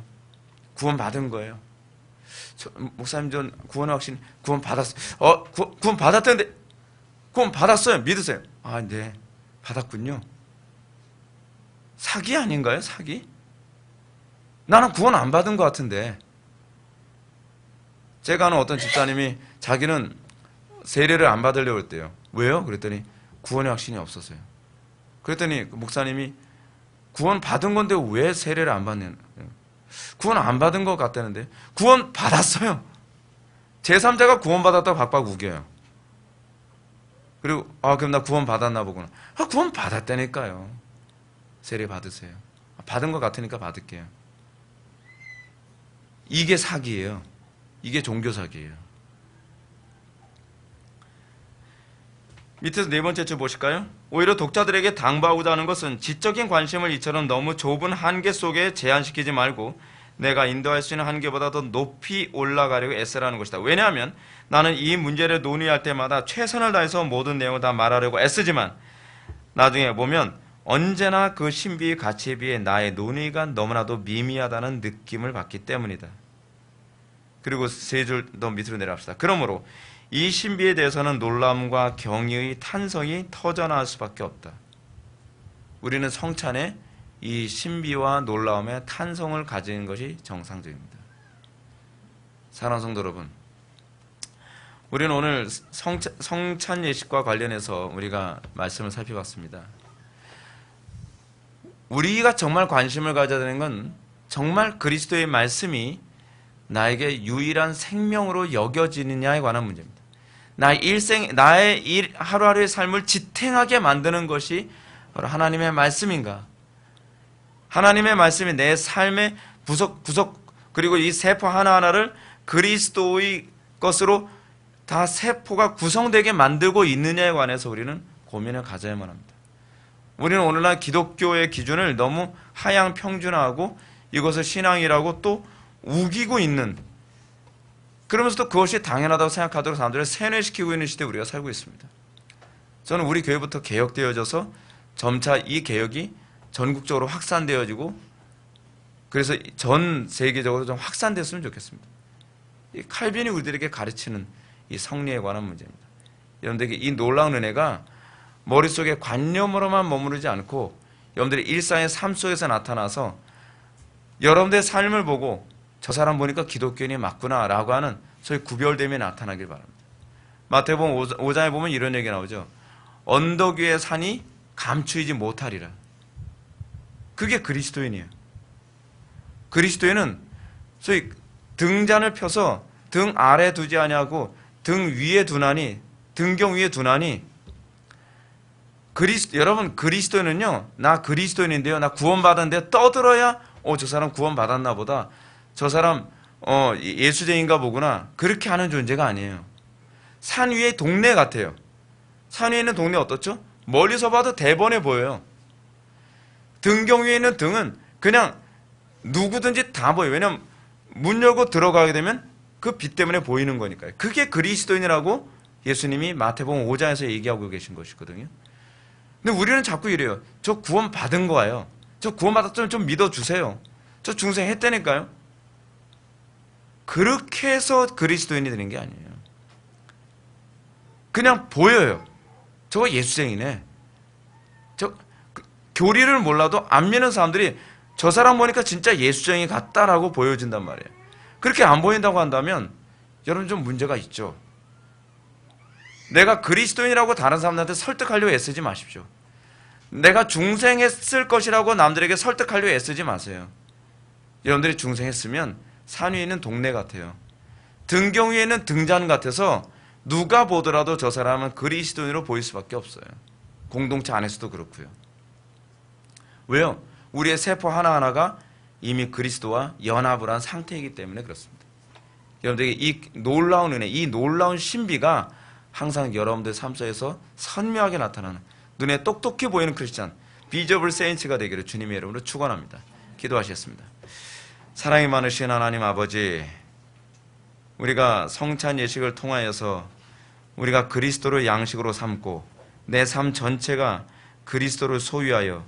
구원 받은 거예요. 목사님, 전 구원의 확신, 구원 받았어요. 구원 받았다는데, 구원 받았어요. 믿으세요. 네, 받았군요. 사기 아닌가요? 사기? 나는 구원 안 받은 것 같은데. 제가 아는 어떤 집사님이 자기는 세례를 안 받으려고 했대요. 왜요? 그랬더니 구원의 확신이 없었어요. 그랬더니 목사님이 구원 받은 건데 왜 세례를 안 받냐? 구원 안 받은 것 같다는데. 구원 받았어요. 제3자가 구원 받았다고 박박 우겨요. 그리고 그럼 나 구원 받았나 보구나. 구원 받았다니까요. 세례 받으세요. 받은 것 같으니까 받을게요. 이게 사기예요. 이게 종교 사기예요. 밑에서 네 번째 줄 보실까요? 오히려 독자들에게 당부하고자 하는 것은 지적인 관심을 이처럼 너무 좁은 한계 속에 제한시키지 말고 내가 인도할 수 있는 한계보다 더 높이 올라가려고 애쓰라는 것이다. 왜냐하면 나는 이 문제를 논의할 때마다 최선을 다해서 모든 내용을 다 말하려고 애쓰지만 나중에 보면 언제나 그 신비의 가치에 비해 나의 논의가 너무나도 미미하다는 느낌을 받기 때문이다. 그리고 세 줄 더 밑으로 내려갑시다. 그러므로 이 신비에 대해서는 놀람과 경의의 탄성이 터져나올 수밖에 없다. 우리는 성찬에 이 신비와 놀라움에 탄성을 가지는 것이 정상적입니다. 사랑하는 성도 여러분, 우리는 오늘 성찬 예식과 관련해서 우리가 말씀을 살펴봤습니다. 우리가 정말 관심을 가져야 되는 건 정말 그리스도의 말씀이 나에게 유일한 생명으로 여겨지느냐에 관한 문제입니다. 나의 하루하루의 삶을 지탱하게 만드는 것이 바로 하나님의 말씀인가? 하나님의 말씀이 내 삶의 구석 그리고 이 세포 하나하나를 그리스도의 것으로 다 세포가 구성되게 만들고 있느냐에 관해서 우리는 고민을 가져야만 합니다. 우리는 오늘날 기독교의 기준을 너무 하향 평준화하고 이것을 신앙이라고 또 우기고 있는, 그러면서도 그것이 당연하다고 생각하도록 사람들을 세뇌시키고 있는 시대에 우리가 살고 있습니다. 저는 우리 교회부터 개혁되어져서 점차 이 개혁이 전국적으로 확산되어지고 그래서 전 세계적으로 좀 확산됐으면 좋겠습니다. 이 칼빈이 우리들에게 가르치는 이 성리에 관한 문제입니다. 여러분들에게 이 놀라운 은혜가 머릿속에 관념으로만 머무르지 않고 여러분들의 일상의 삶 속에서 나타나서 여러분들의 삶을 보고 저 사람 보니까 기독교인이 맞구나 라고 하는 소위 구별됨이 나타나길 바랍니다. 마태복음 5장에 보면 이런 얘기 나오죠. 언덕 위의 산이 감추이지 못하리라. 그게 그리스도인이에요. 그리스도인은 소위 등잔을 펴서 등 아래 두지 아니하고 등 위에 두나니, 등경 위에 두나니, 여러분 그리스도인은요, 나 그리스도인인데요, 나 구원받았는데 떠들어야 저 사람 구원받았나 보다, 저 사람 예수쟁인가 보구나, 그렇게 하는 존재가 아니에요. 산 위의 동네 같아요. 산 위에 있는 동네 어떻죠? 멀리서 봐도 대번해 보여요. 등경 위에 있는 등은 그냥 누구든지 다 보여요. 왜냐하면 문 열고 들어가게 되면 그 빛 때문에 보이는 거니까요. 그게 그리스도인이라고 예수님이 마태복음 5장에서 얘기하고 계신 것이거든요. 근데 우리는 자꾸 이래요. 저 구원 받은 거예요. 저 구원 받았으면 좀 믿어주세요. 저 중생 했다니까요. 그렇게 해서 그리스도인이 되는 게 아니에요. 그냥 보여요. 저거 예수쟁이네. 교리를 몰라도 안 믿는 사람들이 저 사람 보니까 진짜 예수쟁이 같다라고 보여진단 말이에요. 그렇게 안 보인다고 한다면 여러분 좀 문제가 있죠. 내가 그리스도인이라고 다른 사람들한테 설득하려고 애쓰지 마십시오. 내가 중생했을 것이라고 남들에게 설득하려고 애쓰지 마세요. 여러분들이 중생했으면 산 위에 있는 동네 같아요. 등경 위에 있는 등잔 같아서 누가 보더라도 저 사람은 그리스도인으로 보일 수밖에 없어요. 공동체 안에서도 그렇고요. 왜요? 우리의 세포 하나하나가 이미 그리스도와 연합을 한 상태이기 때문에 그렇습니다. 여러분들에게 이 놀라운 은혜, 이 놀라운 신비가 항상 여러분들 삶 속에서 선명하게 나타나는, 눈에 똑똑히 보이는 크리스찬, 비저블 세인츠가 되기를 주님의 이름으로 축원합니다. 기도하시겠습니다. 사랑이 많으신 하나님 아버지, 우리가 성찬 예식을 통하여서 우리가 그리스도를 양식으로 삼고 내 삶 전체가 그리스도를 소유하여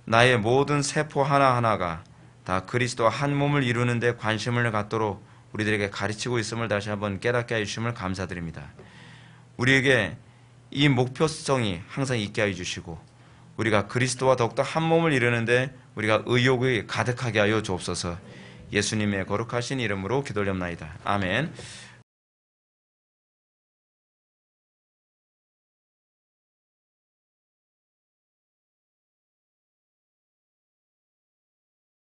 나의 모든 세포 하나하나가 다 그리스도와 한 몸을 이루는 데 관심을 갖도록 우리들에게 가르치고 있음을 다시 한번 깨닫게 해주심을 감사드립니다. 우리에게 이 목표성이 항상 있게 해주시고 우리가 그리스도와 더욱더 한 몸을 이루는데 우리가 의욕이 가득하게 하여 주옵소서. 예수님의 거룩하신 이름으로 기도드립나이다. 아멘.